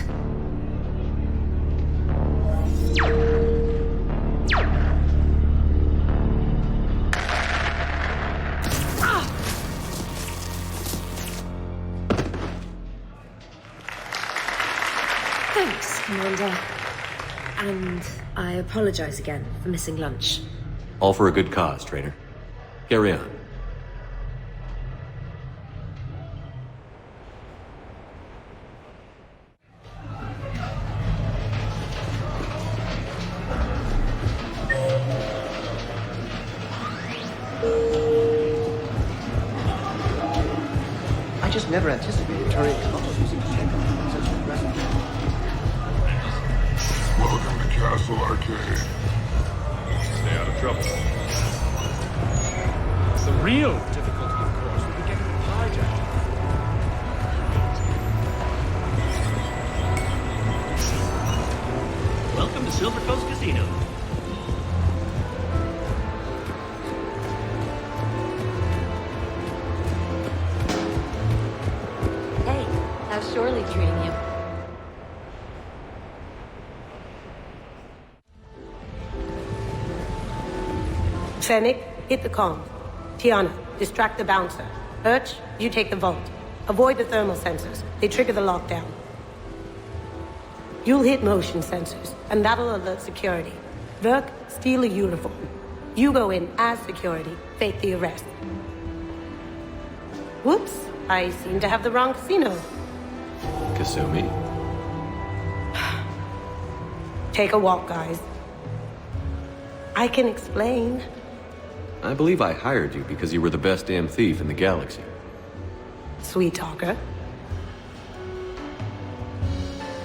Thanks, Commander. And I apologize again for missing lunch. All for a good cause, trainer. Carry on. I just never anticipated turning colors using tech such a present. Welcome to Castle Arcade. Stay out of trouble. The real difficulty, of course, will be getting the hijacked. Welcome to Silver Coast Casino. Hey, how's Shorley treating you? Fennec, hit the comm. Tiana, distract the bouncer. Urch, you take the vault. Avoid the thermal sensors. They trigger the lockdown. You'll hit motion sensors, and that'll alert security. Verk, steal a uniform. You go in as security, fake the arrest. Whoops, I seem to have the wrong casino. Kasumi. Take a walk, guys. I can explain. I believe I hired you because you were the best damn thief in the galaxy. Sweet talker.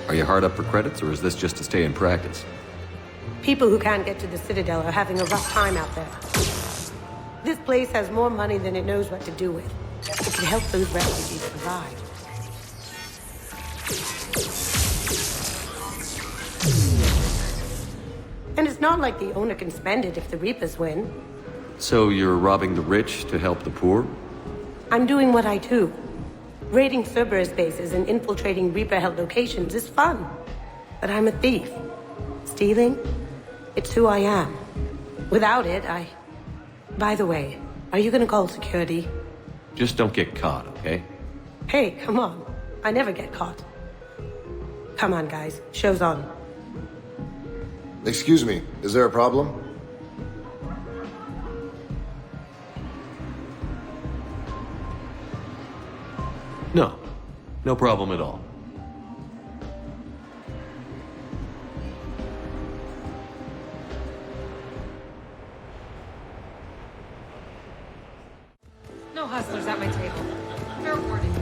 Are you hard up for credits, or is this just to stay in practice? People who can't get to the Citadel are having a rough time out there. This place has more money than it knows what to do with. It can help those refugees survive. And it's not like the owner can spend it if the Reapers win. So you're robbing the rich to help the poor? I'm doing what I do. Raiding Cerberus bases and infiltrating Reaper-held locations is fun. But I'm a thief. Stealing? It's who I am. Without it, By the way, are you gonna call security? Just don't get caught, okay? Hey, come on. I never get caught. Come on, guys. Show's on. Excuse me, is there a problem? No. No problem at all. No hustlers at my table. Fair warning.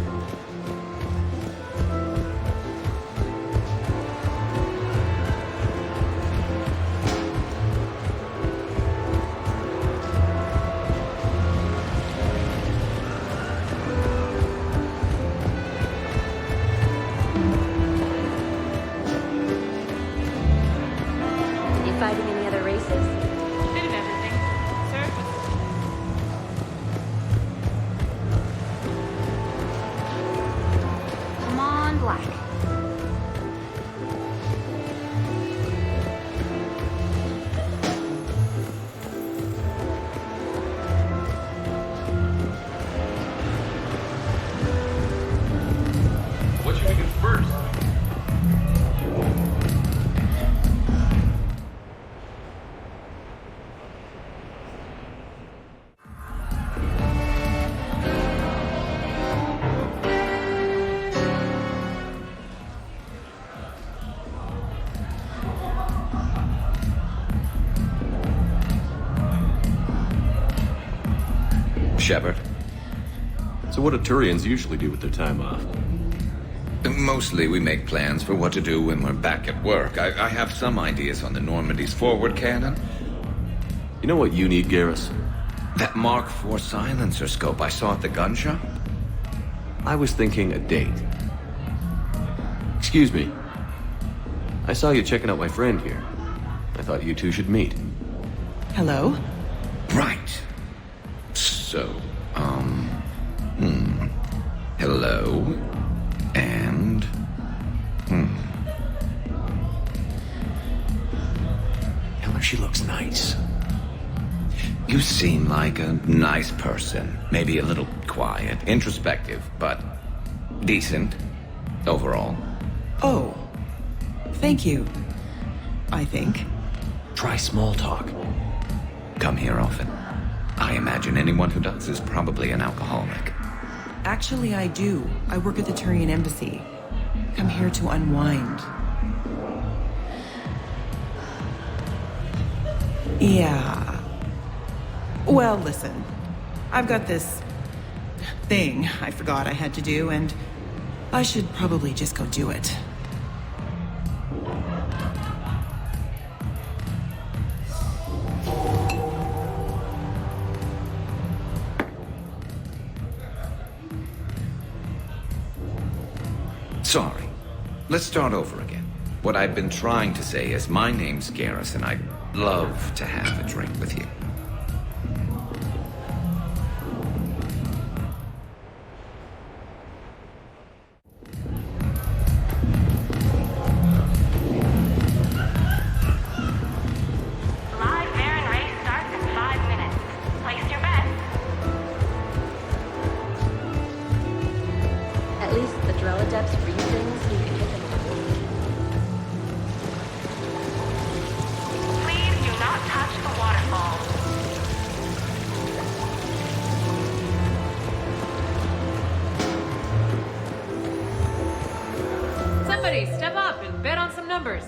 You fighting any other races? Bit of everything. Sir? Come on, Black. What should we do first? Shepard. So what do Turians usually do with their time off? Mostly we make plans for what to do when we're back at work. I have some ideas on the Normandy's forward cannon. You know what you need, Garrus? That Mark IV silencer scope I saw at the gun shop? I was thinking a date. Excuse me. I saw you checking out my friend here. I thought you two should meet. Hello? Right. So, hello, and, Tell her she looks nice. You seem like a nice person. Maybe a little quiet, introspective, but decent, overall. Oh. Thank you. I think. Try small talk. Come here often. I imagine anyone who does is probably an alcoholic. Actually, I do. I work at the Turian embassy. Come here to unwind. Yeah. Well, listen. I've got this thing I forgot I had to do, and I should probably just go do it. Sorry. Let's start over again. What I've been trying to say is my name's Garrus, and I'd love to have a drink with you. Live Baron race starts in 5 minutes. Place your bets. At least the drill adepts read things you can hit them with. Please do not touch the waterfall. Somebody step up and bet on some numbers.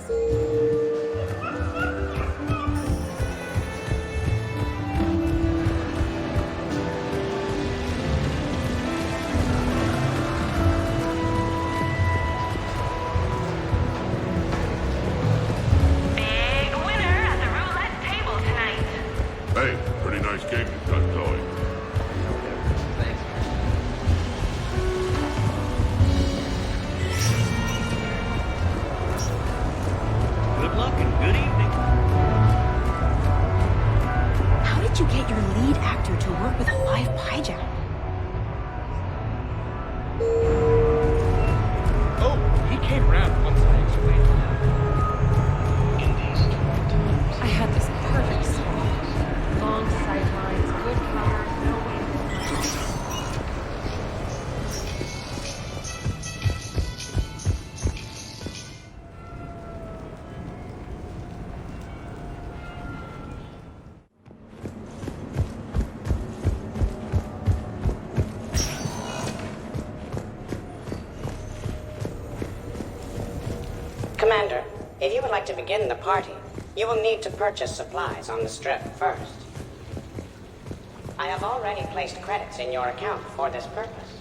Big winner at the roulette table tonight. Hey, pretty nice game you've got going. Good luck and good evening. How did you get your lead actor to work with a live hijack? Oh, he came around once I explained to him. I had this perfect spot. Long sightlines, good cover, no wind. begin the party, you will need to purchase supplies on the strip first. I have already placed credits in your account for this purpose.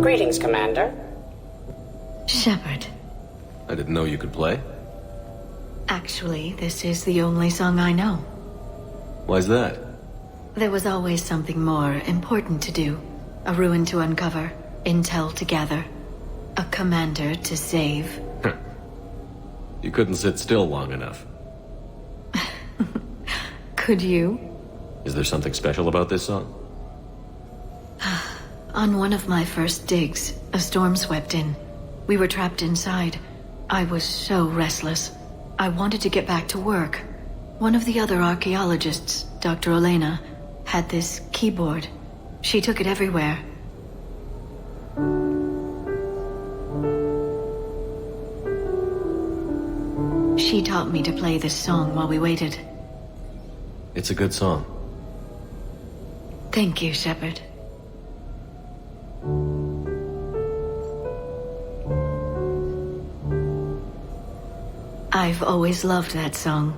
Greetings, Commander. Shepard. I didn't know you could play. Actually, this is the only song I know. Why's that? There was always something more important to do. A ruin to uncover, intel to gather, a commander to save. You couldn't sit still long enough. Could you? Is there something special about this song? On one of my first digs, a storm swept in. We were trapped inside. I was so restless. I wanted to get back to work. One of the other archaeologists, Dr. Elena, had this keyboard. She took it everywhere. She taught me to play this song while we waited. It's a good song. Thank you, Shepard. I've always loved that song.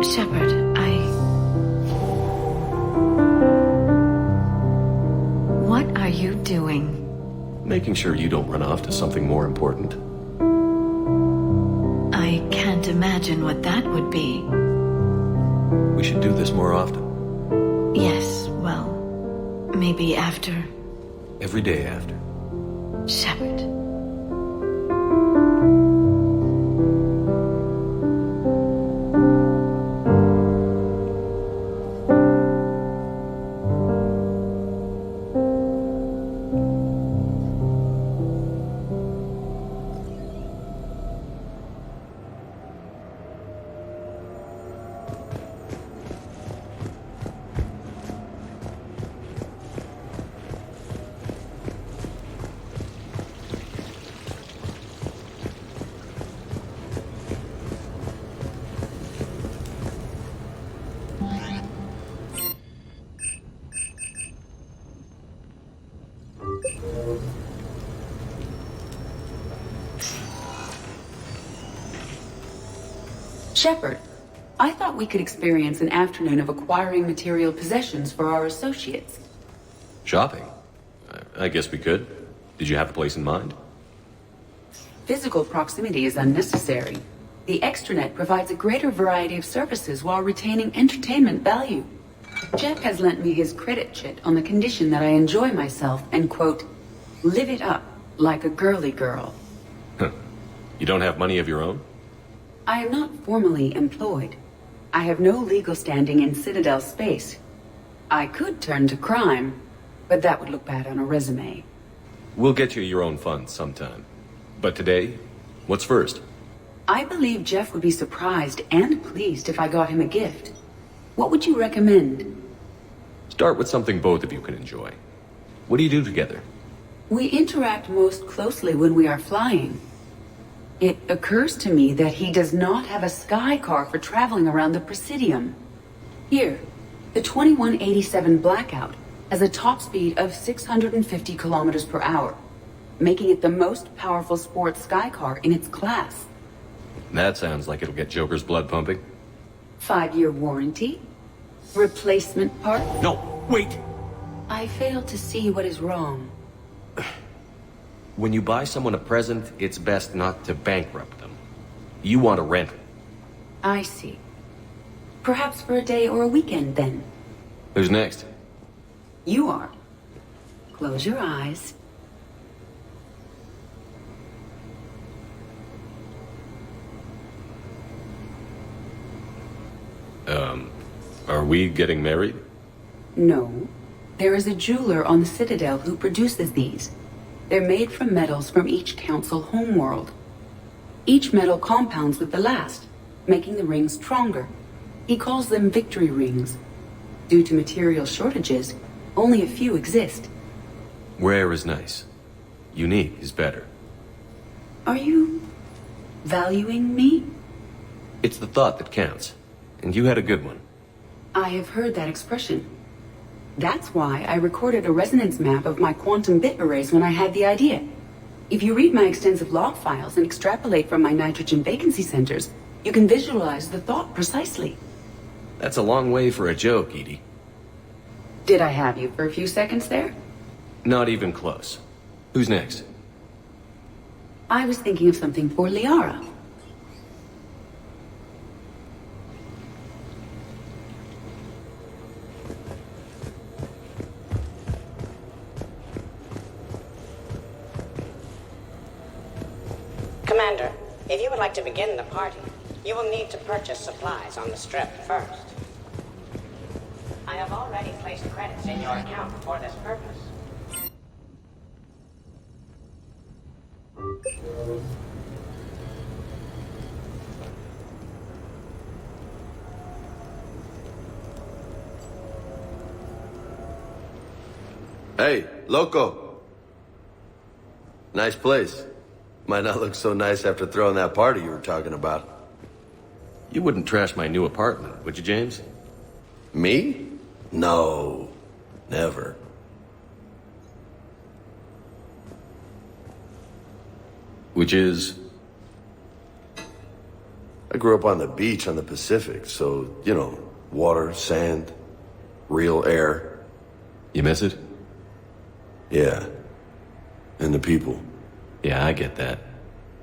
Shepard, What are you doing? Making sure you don't run off to something more important. I can't imagine what that would be. We should do this more often. Yes, well, maybe after. Every day after. Shepard. Shepard, I thought we could experience an afternoon of acquiring material possessions for our associates. Shopping? I guess we could. Did you have a place in mind? Physical proximity is unnecessary. The extranet provides a greater variety of services while retaining entertainment value. Jeff has lent me his credit chit on the condition that I enjoy myself and, quote, live it up like a girly girl. You don't have money of your own? I am not formally employed. I have no legal standing in Citadel space. I could turn to crime, but that would look bad on a resume. We'll get you your own funds sometime. But today, what's first? I believe Jeff would be surprised and pleased if I got him a gift. What would you recommend? Start with something both of you can enjoy. What do you do together? We interact most closely when we are flying. It occurs to me that he does not have a sky car for traveling around the Presidium. Here, the 2187 Blackout has a top speed of 650 kilometers per hour, making it the most powerful sports sky car in its class. That sounds like it'll get Joker's blood pumping. 5-year warranty? Replacement part? No, wait! I fail to see what is wrong. When you buy someone a present, it's best not to bankrupt them. You want to rent it. I see. Perhaps for a day or a weekend, then. Who's next? You are. Close your eyes. Are we getting married? No. There is a jeweler on the Citadel who produces these. They're made from metals from each council homeworld. Each metal compounds with the last, making the rings stronger. He calls them victory rings. Due to material shortages, only a few exist. Rare is nice. Unique is better. Are you valuing me? It's the thought that counts. And you had a good one. I have heard that expression. That's why I recorded a resonance map of my quantum bit arrays when I had the idea. If you read my extensive log files and extrapolate from my nitrogen vacancy centers, you can visualize the thought precisely. That's a long way for a joke, Edie. Did I have you for a few seconds there? Not even close. Who's next? I was thinking of something for Liara. Commander, if you would like to begin the party, you will need to purchase supplies on the strip first. I have already placed credits in your account for this purpose. Hey, Loco. Nice place. Might not look so nice after throwing that party you were talking about. You wouldn't trash my new apartment, would you, James? Me? No. Never. Which is? I grew up on the beach on the Pacific, so, you know, water, sand, real air. You miss it? Yeah. And the people. Yeah, I get that.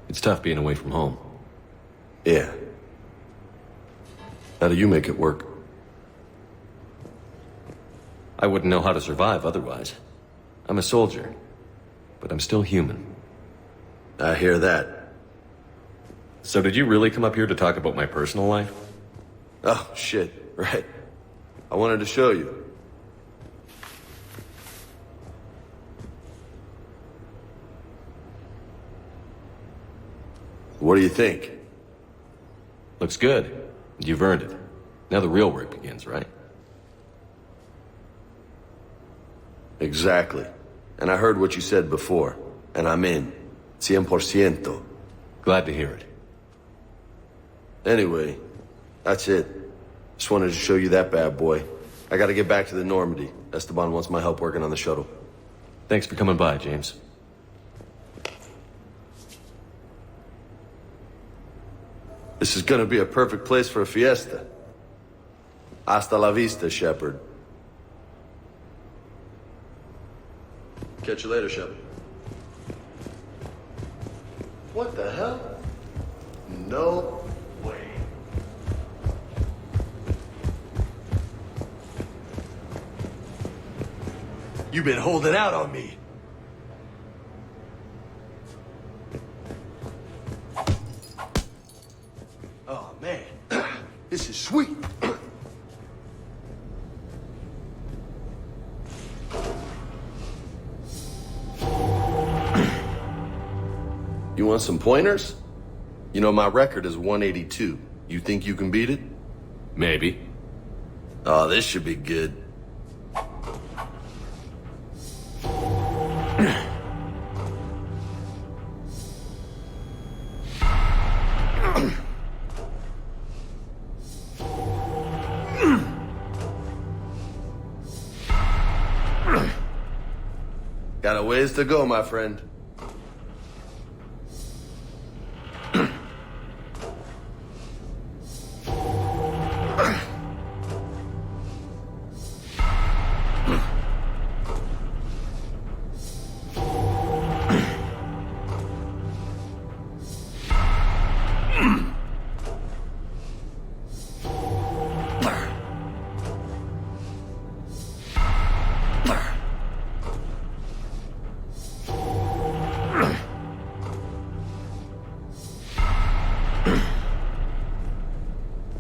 It's tough being away from home. Yeah. How do you make it work? I wouldn't know how to survive otherwise. I'm a soldier, but I'm still human. I hear that. So did you really come up here to talk about my personal life? Oh, shit. Right. I wanted to show you. What do you think? Looks good. You've earned it. Now the real work begins, right? Exactly. And I heard what you said before, and I'm in. 100%. Glad to hear it. Anyway, that's it. Just wanted to show you that bad boy. I gotta get back to the Normandy. Esteban wants my help working on the shuttle. Thanks for coming by, James. This is gonna be a perfect place for a fiesta. Hasta la vista, Shepard. Catch you later, Shepard. What the hell? No way. You've been holding out on me. Oh, man. This is sweet. You want some pointers? You know, my record is 182. You think you can beat it? Maybe. Oh, this should be good. Got a ways to go, my friend.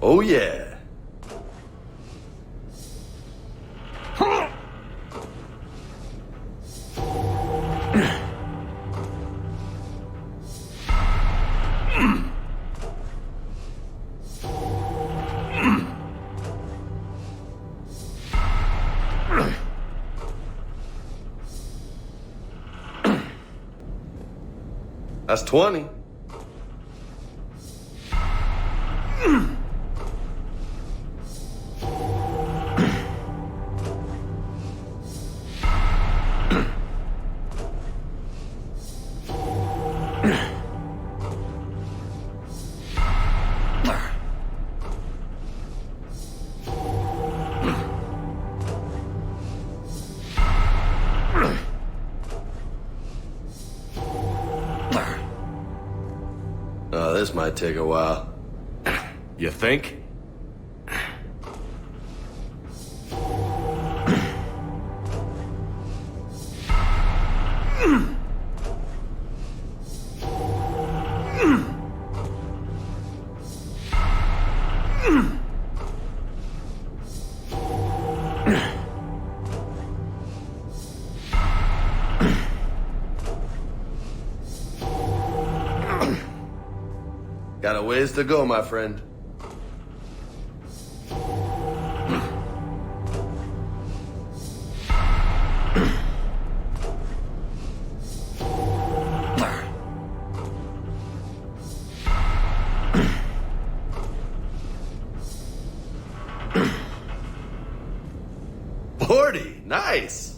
Oh, yeah. That's 20. Oh, this might take a while. You think? Got a ways to go, my friend. sporty. Nice.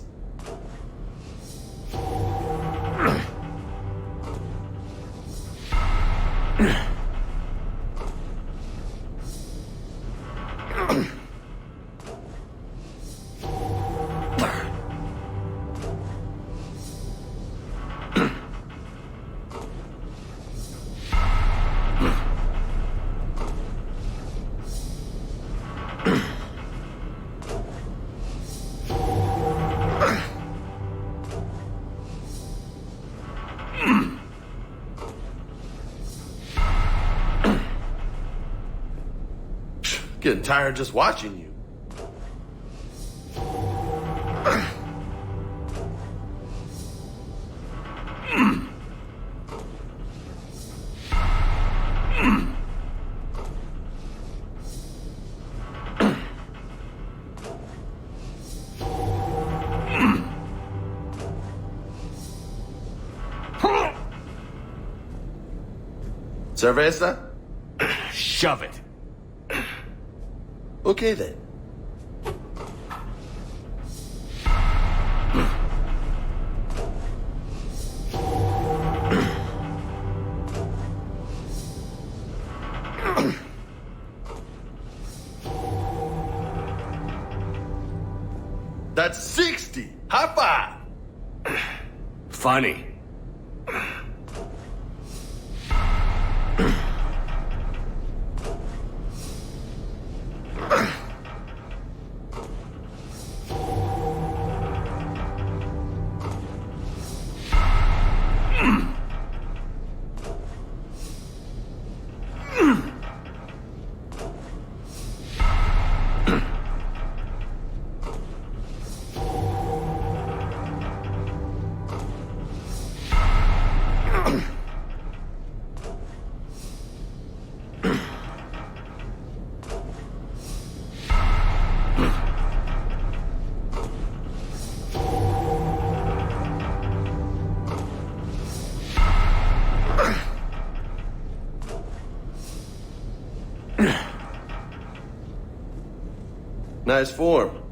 Getting tired just watching you. Cerveza? Shove it. Okay then. That's 60. High five. Funny. Nice form.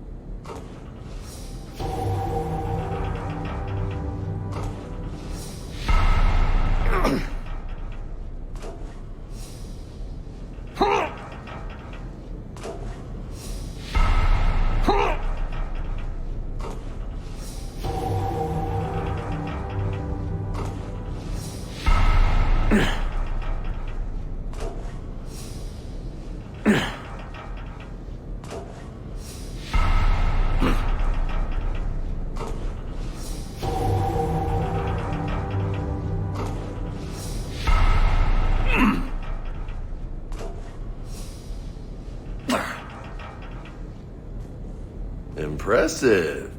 Impressive.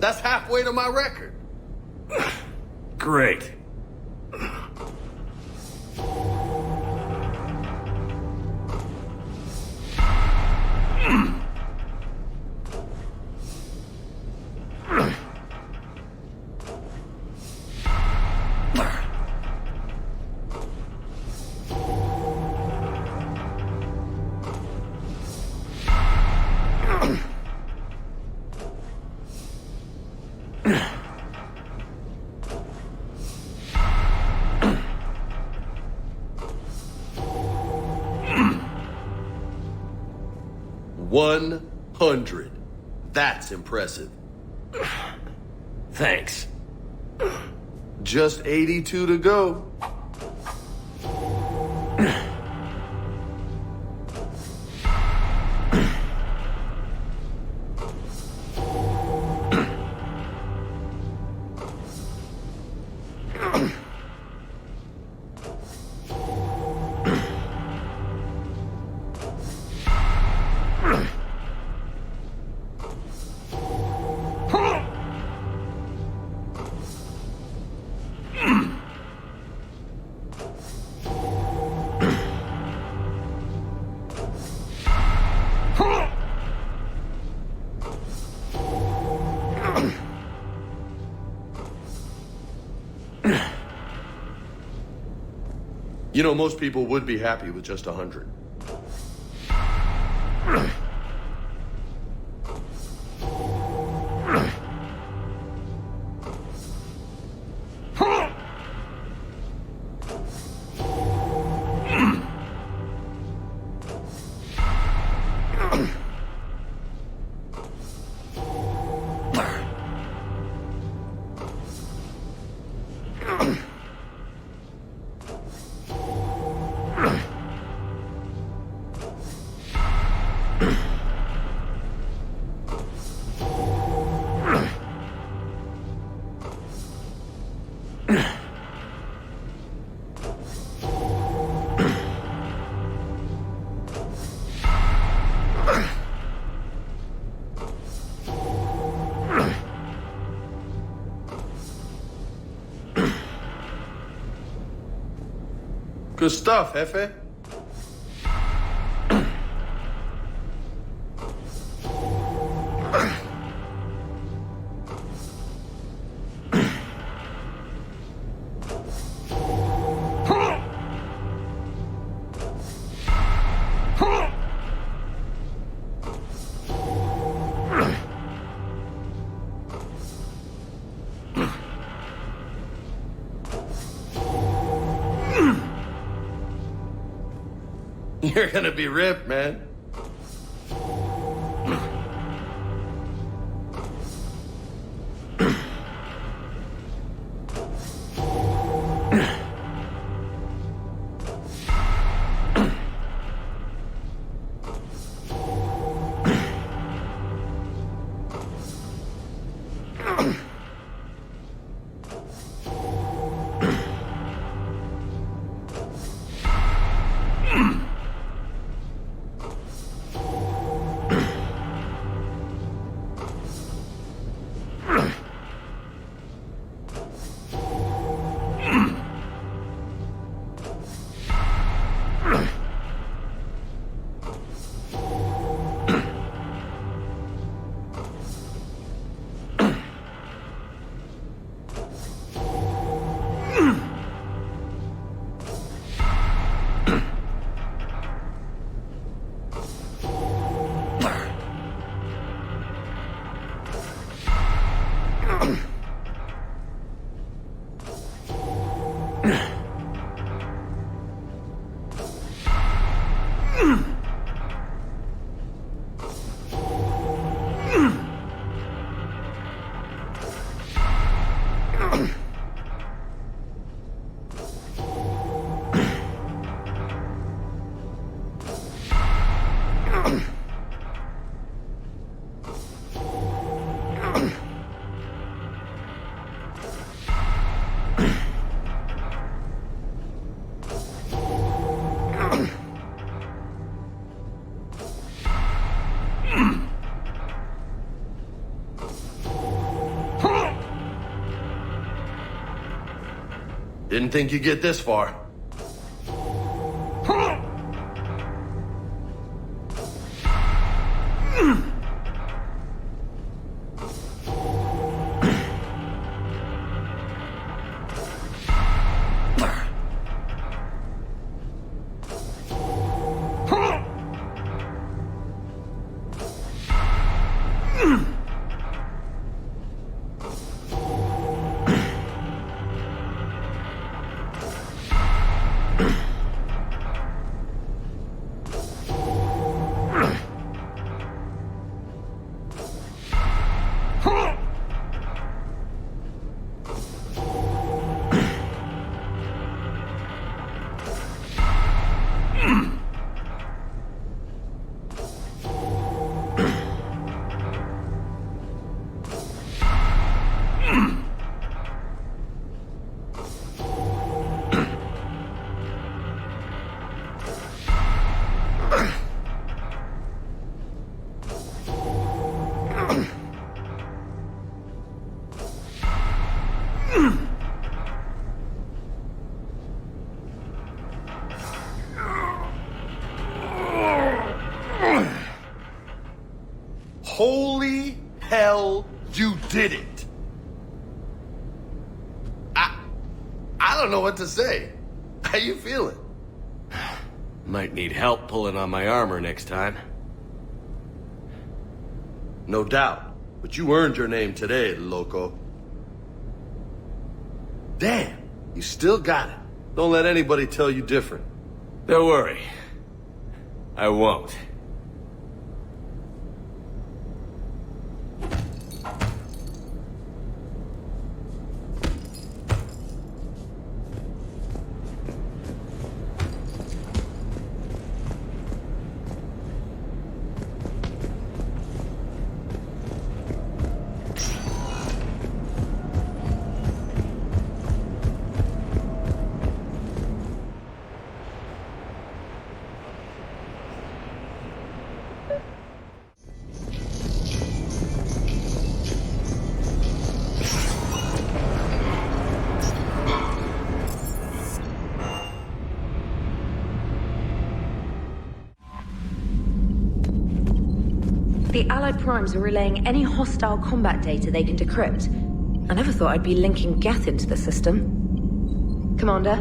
That's halfway to my record. Great. $100. That's impressive. Thanks. Just 82 to go. You know, most people would be happy with just 100. Good stuff, Jefe. You're gonna be ripped, man. Didn't think you'd get this far. Holy hell, you did it! I don't know what to say. How you feeling? Might need help pulling on my armor next time. No doubt. But you earned your name today, loco. Damn, you still got it. Don't let anybody tell you different. Don't worry. I won't. The Allied Primes are relaying any hostile combat data they can decrypt. I never thought I'd be linking Geth into the system. Commander,